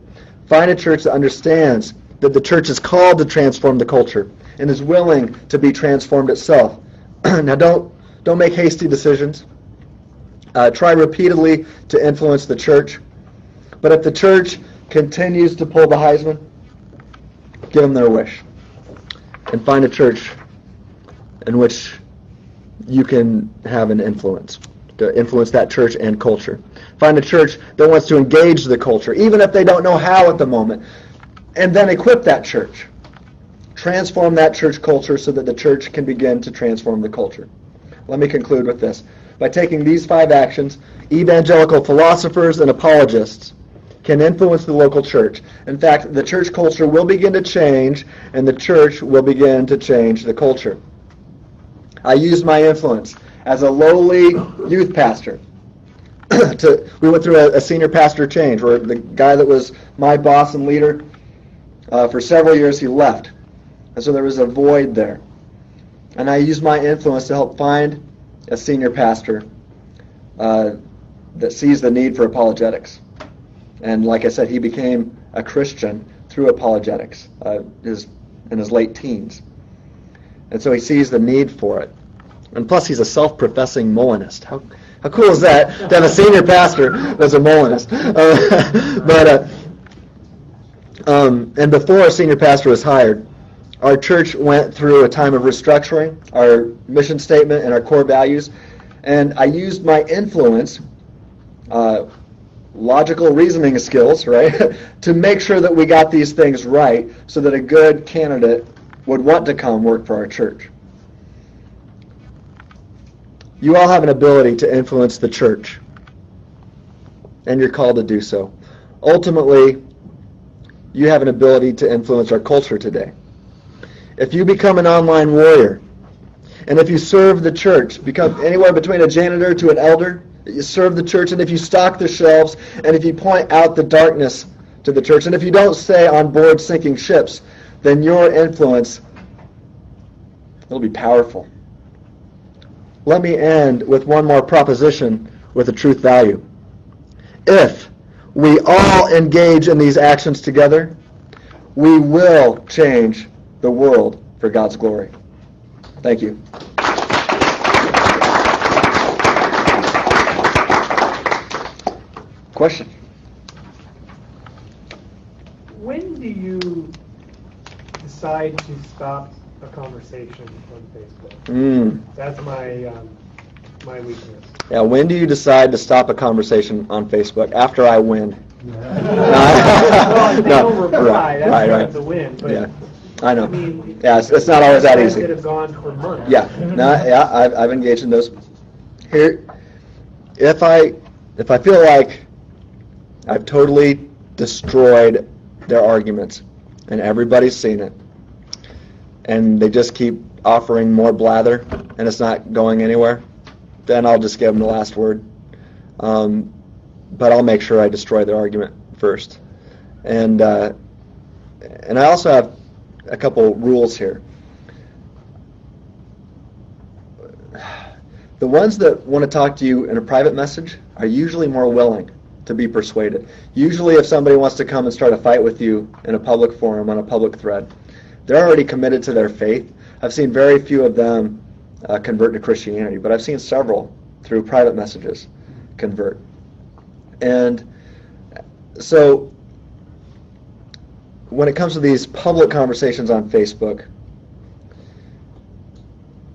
Find a church that understands that the church is called to transform the culture and is willing to be transformed itself. Now, don't make hasty decisions. Try repeatedly to influence the church. But if the church continues to pull the Heisman, give them their wish. And find a church in which you can have an influence, to influence that church and culture. Find a church that wants to engage the culture, even if they don't know how at the moment. And then equip that church. Transform that church culture so that the church can begin to transform the culture. Let me conclude with this. By taking these 5 actions, evangelical philosophers and apologists can influence the local church. In fact, the church culture will begin to change, and the church will begin to change the culture. I used my influence as a lowly youth pastor. We went through a senior pastor change where the guy that was my boss and leader for several years, he left. And so there was a void there. And I used my influence to help find a senior pastor that sees the need for apologetics. And like I said, he became a Christian through apologetics in his late teens. And so he sees the need for it. And plus he's a self-professing Molinist. How cool is that to have a senior pastor that's a Molinist? But And before our senior pastor was hired, our church went through a time of restructuring our mission statement and our core values. And I used my influence, logical reasoning skills, right, to make sure that we got these things right so that a good candidate would want to come work for our church. You all have an ability to influence the church, and you're called to do so. Ultimately, you have an ability to influence our culture today. If you become an online warrior, and if you serve the church, become anywhere between a janitor to an elder, you serve the church, and if you stock the shelves, and if you point out the darkness to the church, and if you don't stay on board sinking ships, then your influence will be powerful. Let me end with one more proposition with a truth value. If we all engage in these actions together, we will change the world for God's glory. Thank you. Question? When do you decide to stop a conversation on Facebook? That's my weakness. Yeah, when do you decide to stop a conversation on Facebook? After I win. Well, if they don't reply, that's a win. But yeah, I know. I mean, it's not always that friends easy. that have gone for months. Yeah, I've engaged in those. Here, if I feel like I've totally destroyed their arguments, and everybody's seen it, and they just keep offering more blather, and it's not going anywhere, then I'll just give them the last word. But I'll make sure I destroy their argument first. And I also have a couple rules here. The ones that want to talk to you in a private message are usually more willing to be persuaded. Usually if somebody wants to come and start a fight with you in a public forum, on a public thread, they're already committed to their faith. I've seen very few of them convert to Christianity, but I've seen several through private messages convert. And so when it comes to these public conversations on Facebook,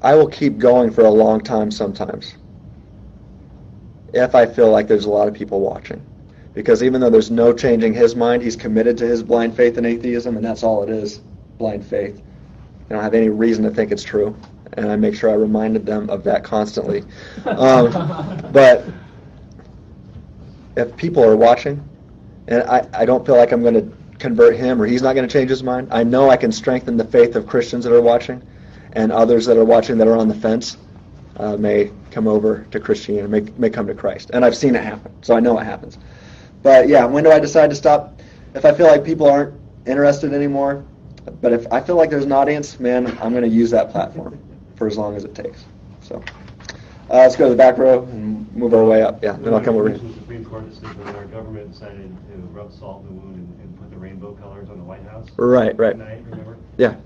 I will keep going for a long time sometimes if I feel like there's a lot of people watching. Because even though there's no changing his mind, he's committed to his blind faith in atheism, and that's all it is, blind faith. I don't have any reason to think it's true, and I make sure I reminded them of that constantly. But if people are watching, and I don't feel like I'm going to convert him or he's not going to change his mind, I know I can strengthen the faith of Christians that are watching, and others that are watching that are on the fence may come over to Christianity, may come to Christ. And I've seen it happen, so I know it happens. But yeah, when do I decide to stop? If I feel like people aren't interested anymore, but if I feel like there's an audience, man, I'm going to use that platform for as long as it takes. So let's go to the back row and move our way up. Yeah, then I'll come over here. The Supreme Court decision when our government decided to rub salt in the wound and put the rainbow colors on the White House. Right. Tonight, remember? Yeah.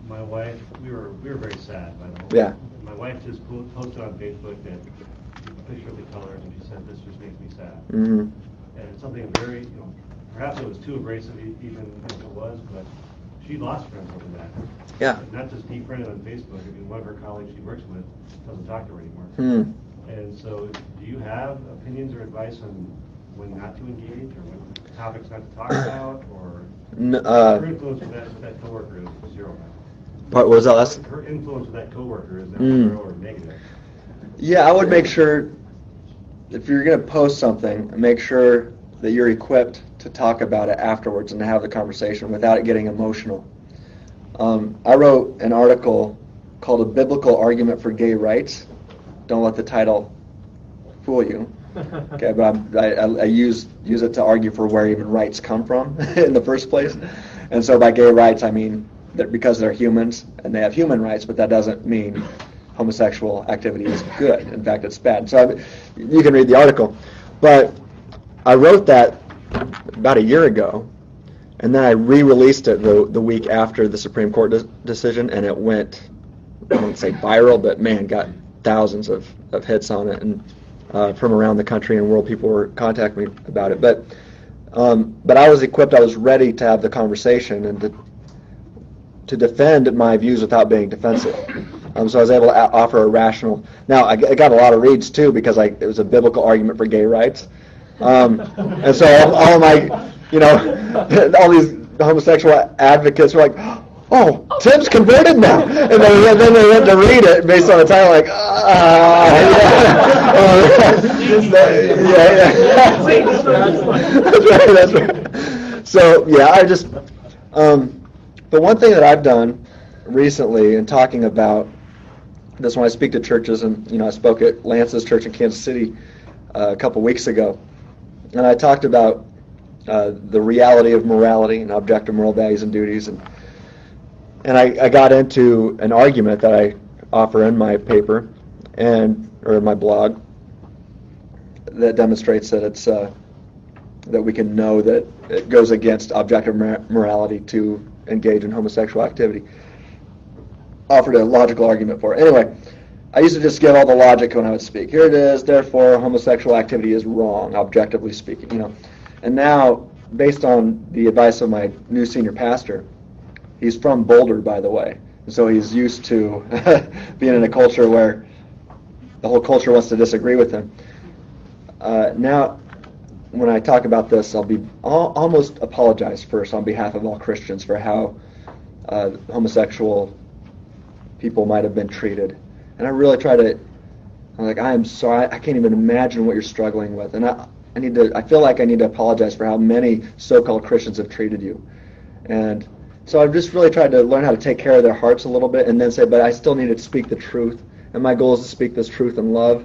My wife, we were very sad by the whole Yeah. thing. My wife just posted on Facebook that a picture of the colors, and she said, "This just makes me sad." Mm-hmm. And it's something very, perhaps it was too abrasive even if it was, but she lost friends over that. Yeah. Not just defriended on Facebook. I mean, one of her colleagues she works with doesn't talk to her anymore. And so, do you have opinions or advice on when not to engage, or what topics not to talk about, or her influence with that coworker is zero? What was that last? Her influence with that coworker is zero or negative. Yeah, I would make sure, if you're going to post something, make sure that you're equipped to talk about it afterwards and to have the conversation without it getting emotional. I wrote an article called "A Biblical Argument for Gay Rights." Don't let the title fool you. Okay, but I use it to argue for where even rights come from in the first place. And so by gay rights, I mean that because they're humans and they have human rights, but that doesn't mean homosexual activity is good. In fact, it's bad. So you can read the article. But I wrote that about a year ago, and then I re-released it the week after the Supreme Court decision, and it went, I won't say viral, but man, got thousands of hits on it, and from around the country and world, people were contacting me about it. But But I was equipped, I was ready to have the conversation and to defend my views without being defensive. So I was able to offer a rational. Now, I got a lot of reads, too, because it was a biblical argument for gay rights. And so all my, all these homosexual advocates were like, oh, Tim's converted now. And then they went to read it based on the title, like, That's right. So, yeah, I just, but one thing that I've done recently in talking about this, when I speak to churches, and, I spoke at Lance's church in Kansas City a couple weeks ago, and I talked about the reality of morality and objective moral values and duties, and I got into an argument that I offer in my paper or my blog that demonstrates that it's that we can know that it goes against objective morality to engage in homosexual activity. Offered a logical argument for it. Anyway, I used to just give all the logic when I would speak. Here it is, therefore homosexual activity is wrong, objectively speaking. And now, based on the advice of my new senior pastor, he's from Boulder, by the way, and so he's used to being in a culture where the whole culture wants to disagree with him. Now, when I talk about this, I'll almost apologize first on behalf of all Christians for how homosexual people might have been treated. And I really try to, I am sorry, I can't even imagine what you're struggling with. And I feel like I need to apologize for how many so-called Christians have treated you. And so I've just really tried to learn how to take care of their hearts a little bit and then say, but I still need to speak the truth. And my goal is to speak this truth in love.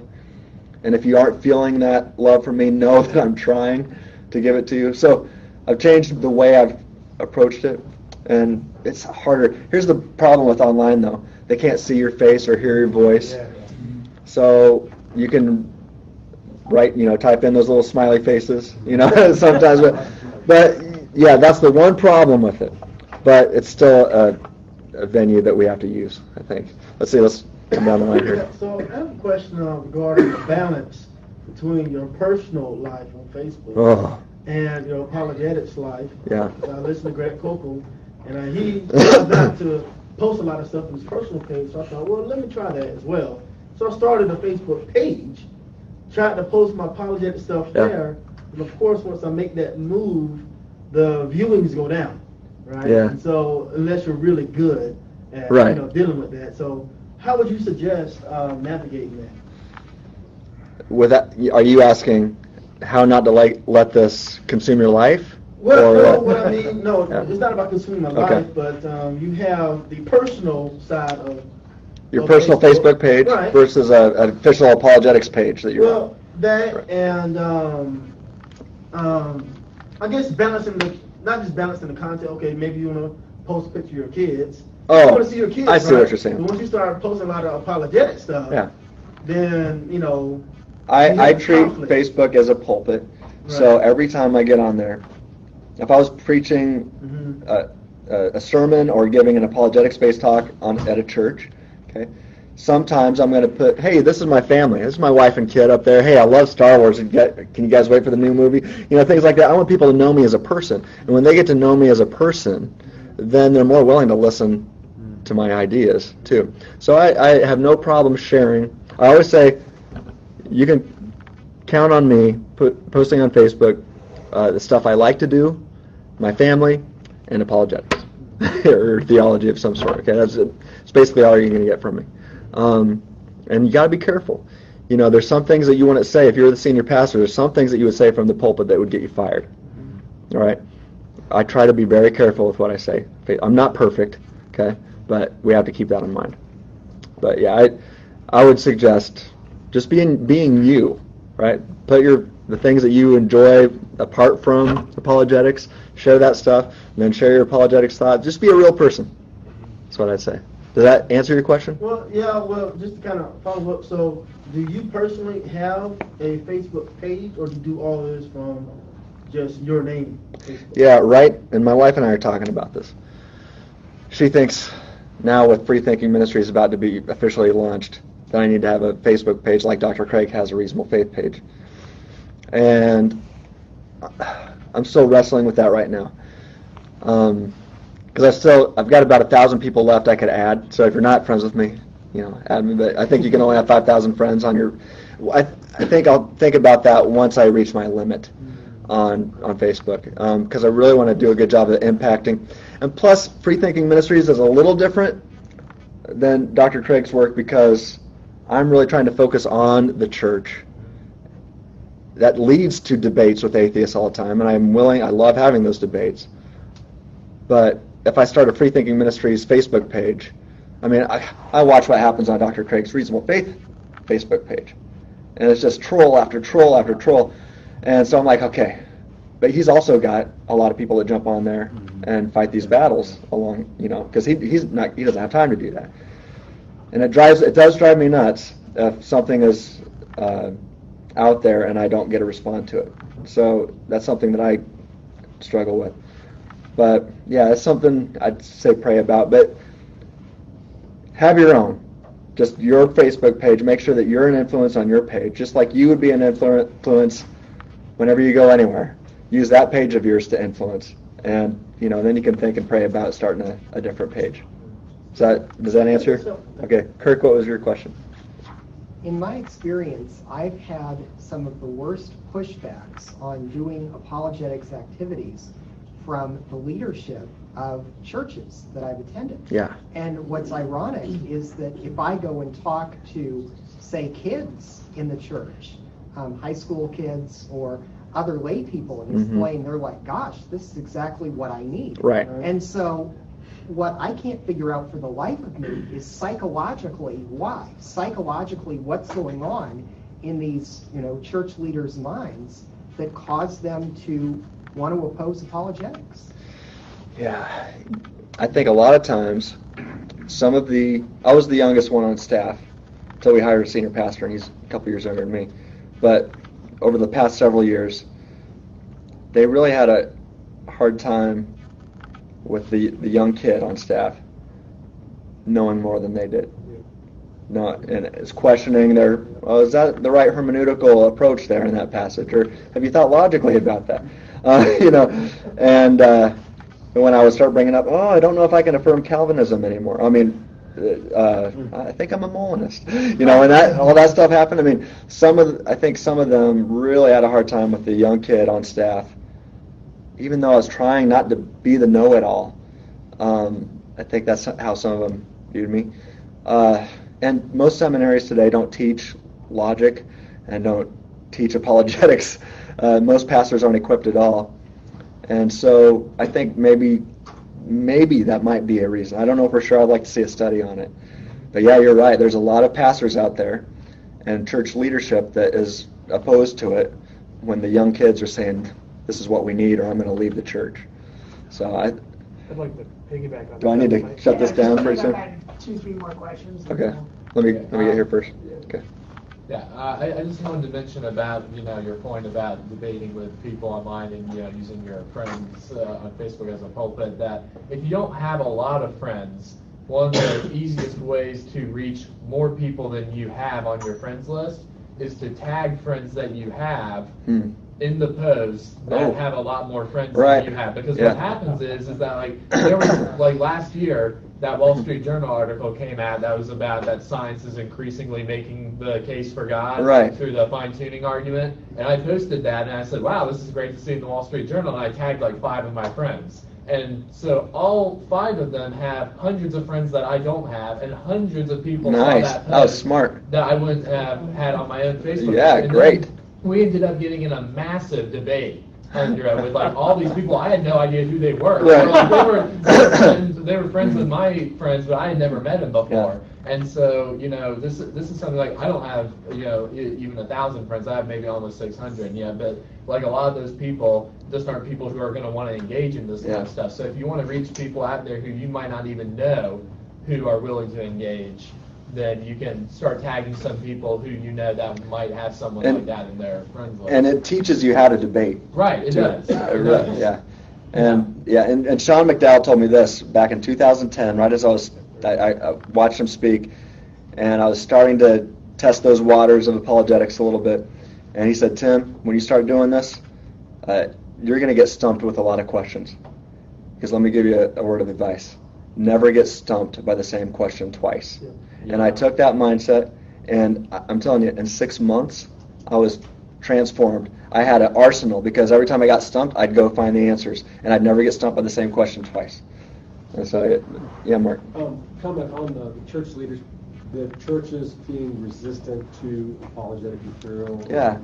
And if you aren't feeling that love for me, know that I'm trying to give it to you. So I've changed the way I've approached it. And it's harder. Here's the problem with online, though. They can't see your face or hear your voice. Yeah. So you can write, type in those little smiley faces, sometimes. But yeah, that's the one problem with it. But it's still a venue that we have to use, I think. Let's come down the line here. So I have a question regarding the balance between your personal life on Facebook and your apologetics life. Yeah. I listen to Greg Coco, and he tries not to post a lot of stuff on his personal page, so I thought, well, let me try that as well. So I started a Facebook page, tried to post my apologetic stuff there, and of course, once I make that move, the viewings go down, right? Yeah. And so unless you're really good at dealing with that, so how would you suggest navigating that? With that, are you asking how not to let this consume your life? Well, what I mean, it's not about consuming my life, but you have the personal side of your personal Facebook page versus an official apologetics page that you're on. That and I guess not just balancing the content. Okay, maybe you want to post a picture of your kids. Oh, you want to see your kids, I see what you're saying. But once you start posting a lot of apologetic stuff, then I treat Facebook as a pulpit. Right. So every time I get on there, if I was preaching a sermon or giving an apologetics-based talk at a church, okay, sometimes I'm going to put, hey, this is my family. This is my wife and kid up there. Hey, I love Star Wars. Can you guys wait for the new movie? Things like that. I want people to know me as a person. And when they get to know me as a person, then they're more willing to listen to my ideas, too. So I have no problem sharing. I always say, you can count on me posting on Facebook the stuff I like to do, my family, and apologetics or theology of some sort. Okay, that's it. It's basically all you're going to get from me. And you got to be careful. There's some things that you want to say. If you're the senior pastor, there's some things that you would say from the pulpit that would get you fired. All right. I try to be very careful with what I say. I'm not perfect, okay, but we have to keep that in mind. But yeah, I would suggest just being you, right? Put the things that you enjoy apart from apologetics, share that stuff, and then share your apologetics thoughts. Just be a real person. That's what I'd say. Does that answer your question? Well, yeah, just to kind of follow up, so do you personally have a Facebook page, or do you do all this from just your name? Facebook? Yeah, right, and my wife and I are talking about this. She thinks now with Free Thinking Ministries about to be officially launched that I need to have a Facebook page like Dr. Craig has a Reasonable Faith page. And I'm still wrestling with that right now. Because I've got about 1,000 people left I could add. So if you're not friends with me, add me. But I think you can only have 5,000 friends on your. I think I'll think about that once I reach my limit on Facebook, because I really want to do a good job of impacting. And plus, Free Thinking Ministries is a little different than Dr. Craig's work because I'm really trying to focus on the church. That leads to debates with atheists all the time, and I love having those debates. But if I start a Free Thinking Ministries Facebook page, I watch what happens on Dr. Craig's Reasonable Faith Facebook page. And it's just troll after troll after troll. And so I'm like, okay. But he's also got a lot of people that jump on there and fight these battles along, because he doesn't have time to do that. And it does drive me nuts if something is out there and I don't get a response to it. So that's something that I struggle with. But yeah, it's something I'd say pray about. But have your own. Just your Facebook page. Make sure that you're an influence on your page, just like you would be an influence whenever you go anywhere. Use that page of yours to influence, and then you can think and pray about starting a different page. Does that answer? Okay, Kirk, what was your question? In my experience, I've had some of the worst pushbacks on doing apologetics activities from the leadership of churches that I've attended. Yeah. And what's ironic is that if I go and talk to, say, kids in the church, high school kids or other lay people, and explain, they're like, gosh, this is exactly what I need. Right. And so what I can't figure out for the life of me is psychologically why. Psychologically, what's going on in these, church leaders' minds that cause them to want to oppose apologetics? Yeah, I think a lot of times, I was the youngest one on staff until we hired a senior pastor, and he's a couple years younger than me. But over the past several years, they really had a hard time with the young kid on staff knowing more than they did. And it's questioning is that the right hermeneutical approach there in that passage, or have you thought logically about that? And when I would start bringing up, I don't know if I can affirm Calvinism anymore. I think I'm a Molinist, and all that stuff happened. I think some of them really had a hard time with the young kid on staff, even though I was trying not to be the know-it-all. I think that's how some of them viewed me. And most seminaries today don't teach logic and don't teach apologetics. Most pastors aren't equipped at all. And so I think maybe that might be a reason. I don't know for sure. I'd like to see a study on it. But yeah, you're right. There's a lot of pastors out there and church leadership that is opposed to it when the young kids are saying, this is what we need, or I'm going to leave the church. So I'd like to piggyback on that. Do I need to shut this down pretty soon? I had 2-3 more questions. Okay. Let me get here first. Okay. Yeah, I just wanted to mention about, your point about debating with people online and, using your friends on Facebook as a pulpit, that if you don't have a lot of friends, one of the easiest ways to reach more people than you have on your friends list is to tag friends that you have in the post that have a lot more friends than you have. Because what happens is that, there was, last year, that Wall Street Journal article came out that was about that science is increasingly making the case for God through the fine-tuning argument. And I posted that, and I said, wow, this is great to see in the Wall Street Journal. And I tagged 5 of my friends. And so all 5 of them have hundreds of friends that I don't have, and hundreds of people saw that post that was smart. That I wouldn't have had on my own Facebook. Yeah, and great. We ended up getting in a massive debate with all these people. I had no idea who they were. Right. They were friends with my friends, but I had never met them before. Yeah. And so, this is something I don't have, even 1,000 friends. I have maybe almost 600. Yeah, but a lot of those people just aren't people who are going to want to engage in this kind of stuff. So if you want to reach people out there who you might not even know who are willing to engage, then you can start tagging some people who that might have someone like that in their friends list. And it teaches you how to debate. Right, it does. Yeah. And Sean McDowell told me this back in 2010, right as I watched him speak, and I was starting to test those waters of apologetics a little bit. And he said, Tim, when you start doing this, you're going to get stumped with a lot of questions. Because let me give you a word of advice. Never get stumped by the same question twice. Yeah. And I took that mindset, and I'm telling you, in 6 months, I was transformed. I had an arsenal, because every time I got stumped, I'd go find the answers, and I'd never get stumped by the same question twice. And so, yeah, Mark. Comment on the church leaders, the churches being resistant to apologetic material. Yeah.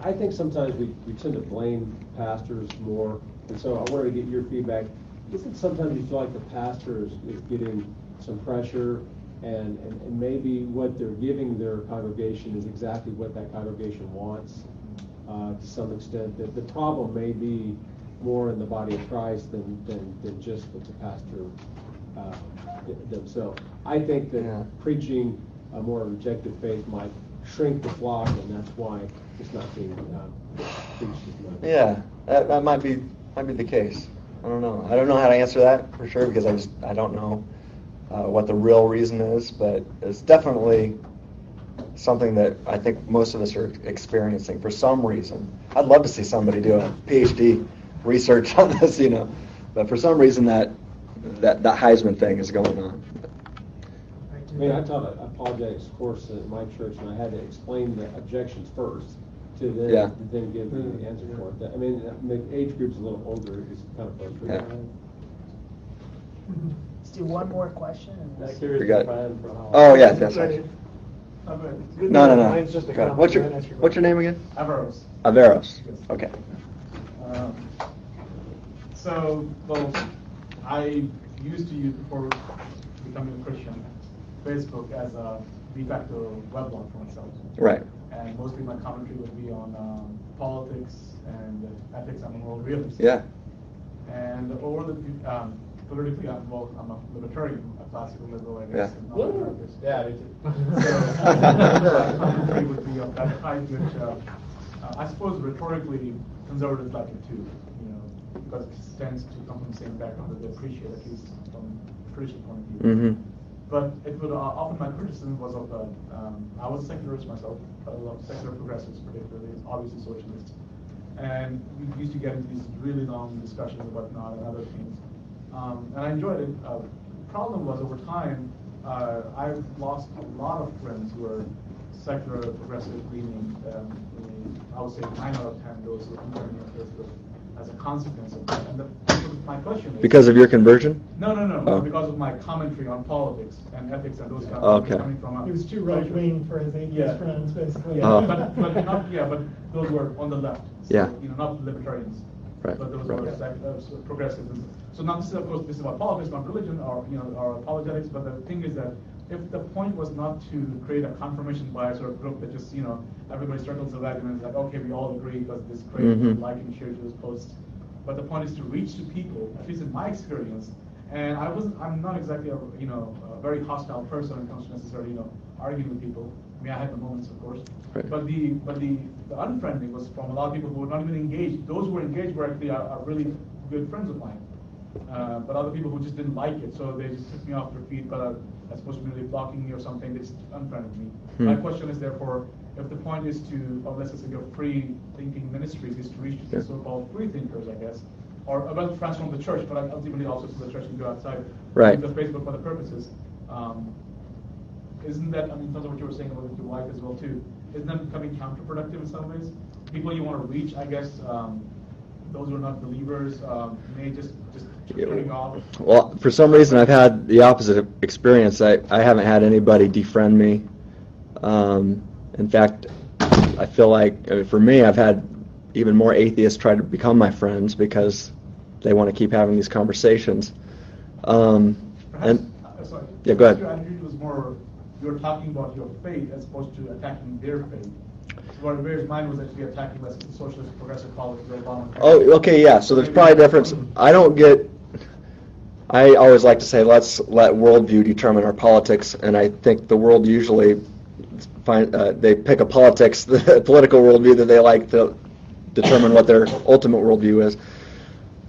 I think sometimes we tend to blame pastors more, and so I wanted to get your feedback. Isn't sometimes you feel like the pastor is getting some pressure, and maybe what they're giving their congregation is exactly what that congregation wants to some extent? That the problem may be more in the body of Christ than just with the pastor themselves. I think that preaching a more objective faith might shrink the flock, and that's why it's not being preached as much. Yeah, that might be the case. I don't know. I don't know how to answer that for sure, because I don't know what the real reason is, but it's definitely something that I think most of us are experiencing for some reason. I'd love to see somebody do a PhD research on this, but for some reason that Heisman thing is going on. I mean, I taught an apologetics course at my church, and I had to explain the objections first to then give the answer for it. I mean, the age group's a little older. It's kind of frustrating. Let's do one more question. We got. Oh yeah, that's right. No. Mine's just a Go ahead. comment. What's your name again? Averos. Averos. Okay. I used to use, before becoming a Christian, Facebook as a de facto weblog for myself. Right. And mostly my commentary would be on politics and ethics and moral realism. Yeah. And over the politically, I'm a libertarian, a classical liberal, I guess. Yeah. Not a therapist. Yeah, me too. So my commentary would be of that type, which I suppose rhetorically conservatives like it too, because it tends to come from the same background that they appreciate, at least from a traditional point of view. Mm-hmm. But it would often my criticism was of I was a secularist myself, a lot of secular progressives particularly, obviously socialists, and we used to get into these really long discussions about God and other things, and I enjoyed it. The problem was over time, I've lost a lot of friends who were secular, progressive leaning. I would say 9 out of 10 those who are turning on Facebook as a consequence of that. And my question is, Because of your conversion? No. Oh. Because of my commentary on politics and ethics and those kind of things coming from. He was too right-wing for his atheist friends, basically. Yeah, Oh. but those were on the left. So, Yeah. Not libertarians. Right. But those were progressives. So not to say, of course, this is about politics, not religion, or apologetics. But the thing is that if the point was not to create a confirmation bias or a group that just everybody circles the wagon and is like, okay, we all agree because this is great, like and share those posts. But the point is to reach to people, at least in my experience. And I'm not exactly a very hostile person when it comes to necessarily arguing with people. I mean, I had the moments, of course. Right. But the unfriendly was from a lot of people who were not even engaged. Those who were engaged were actually are really good friends of mine. But other people who just didn't like it, so they just took me off their feet, but as opposed to merely blocking me or something, they just unfriended me. My question is therefore, if the point is to, let's say, your free thinking ministries is to reach the so-called free thinkers, I guess, or about to transform the church, but ultimately also so the church can go outside the Facebook for the purposes. Isn't that, in terms of what you were saying about your wife as well too, isn't that becoming counterproductive in some ways? People you want to reach, I guess, those who are not believers may just turning off. Well, for some reason, I've had the opposite experience. I haven't had anybody defriend me. In fact, I feel like, for me, I've had even more atheists try to become my friends because they want to keep having these conversations. Sorry. Yeah, go ahead. Your attitude was more, you were talking about your faith as opposed to attacking their faith. Whereas mine was actually attacking less socialist, progressive politics. Oh, okay, yeah. So there's probably a difference. I always like to say, let's let worldview determine our politics, and I think the world usually they pick a political worldview that they like to determine what their ultimate worldview is.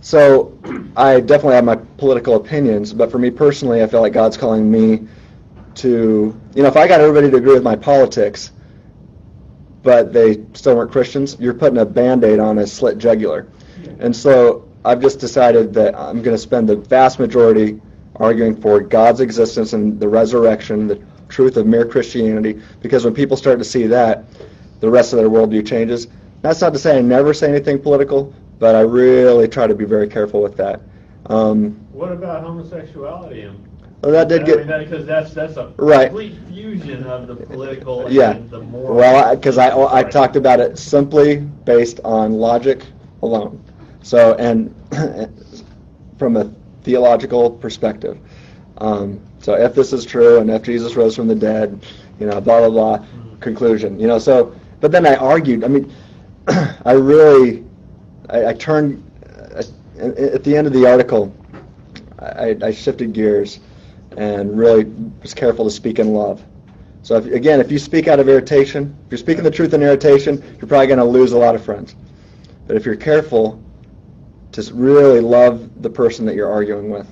So I definitely have my political opinions, but for me personally, I feel like God's calling me to, if I got everybody to agree with my politics, but they still weren't Christians, you're putting a Band-Aid on a slit jugular. And so I've just decided that I'm going to spend the vast majority arguing for God's existence and the resurrection, the truth of mere Christianity, because when people start to see that, the rest of their worldview changes. That's not to say I never say anything political, but I really try to be very careful with that. What about homosexuality? Well, that did get... Because that's a right. complete fusion of the political Yeah. and the moral. Well, because I talked about it simply based on logic alone. So, and from a theological perspective. So if this is true, and if Jesus rose from the dead, blah, blah, blah, conclusion. So, but then I argued, I turned, at the end of the article, I shifted gears and really was careful to speak in love. So if you speak out of irritation, if you're speaking the truth in irritation, you're probably going to lose a lot of friends. But if you're careful to really love the person that you're arguing with,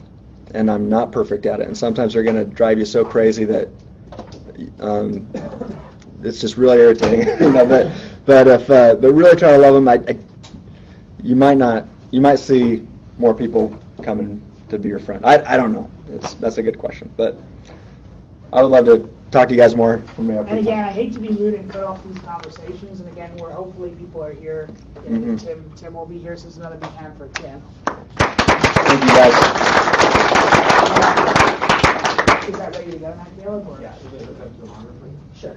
and I'm not perfect at it, and sometimes they're going to drive you so crazy that it's just really irritating. But really try to love them. You might see more people coming to be your friend. I don't know. That's a good question, but I would love to talk to you guys more. And again, I hate to be rude and cut off these conversations. And again, hopefully people are here. Tim will be here, so it's another big hand for Tim. Thank you, guys. Is that ready to go now, Caleb? Or? Yeah. Sure.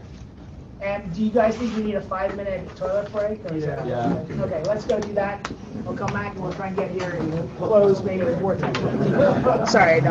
And do you guys think we need a 5-minute toilet break? Or Yeah. Okay, let's go do that. We'll come back and we'll try and get here and close maybe before 10. Sorry.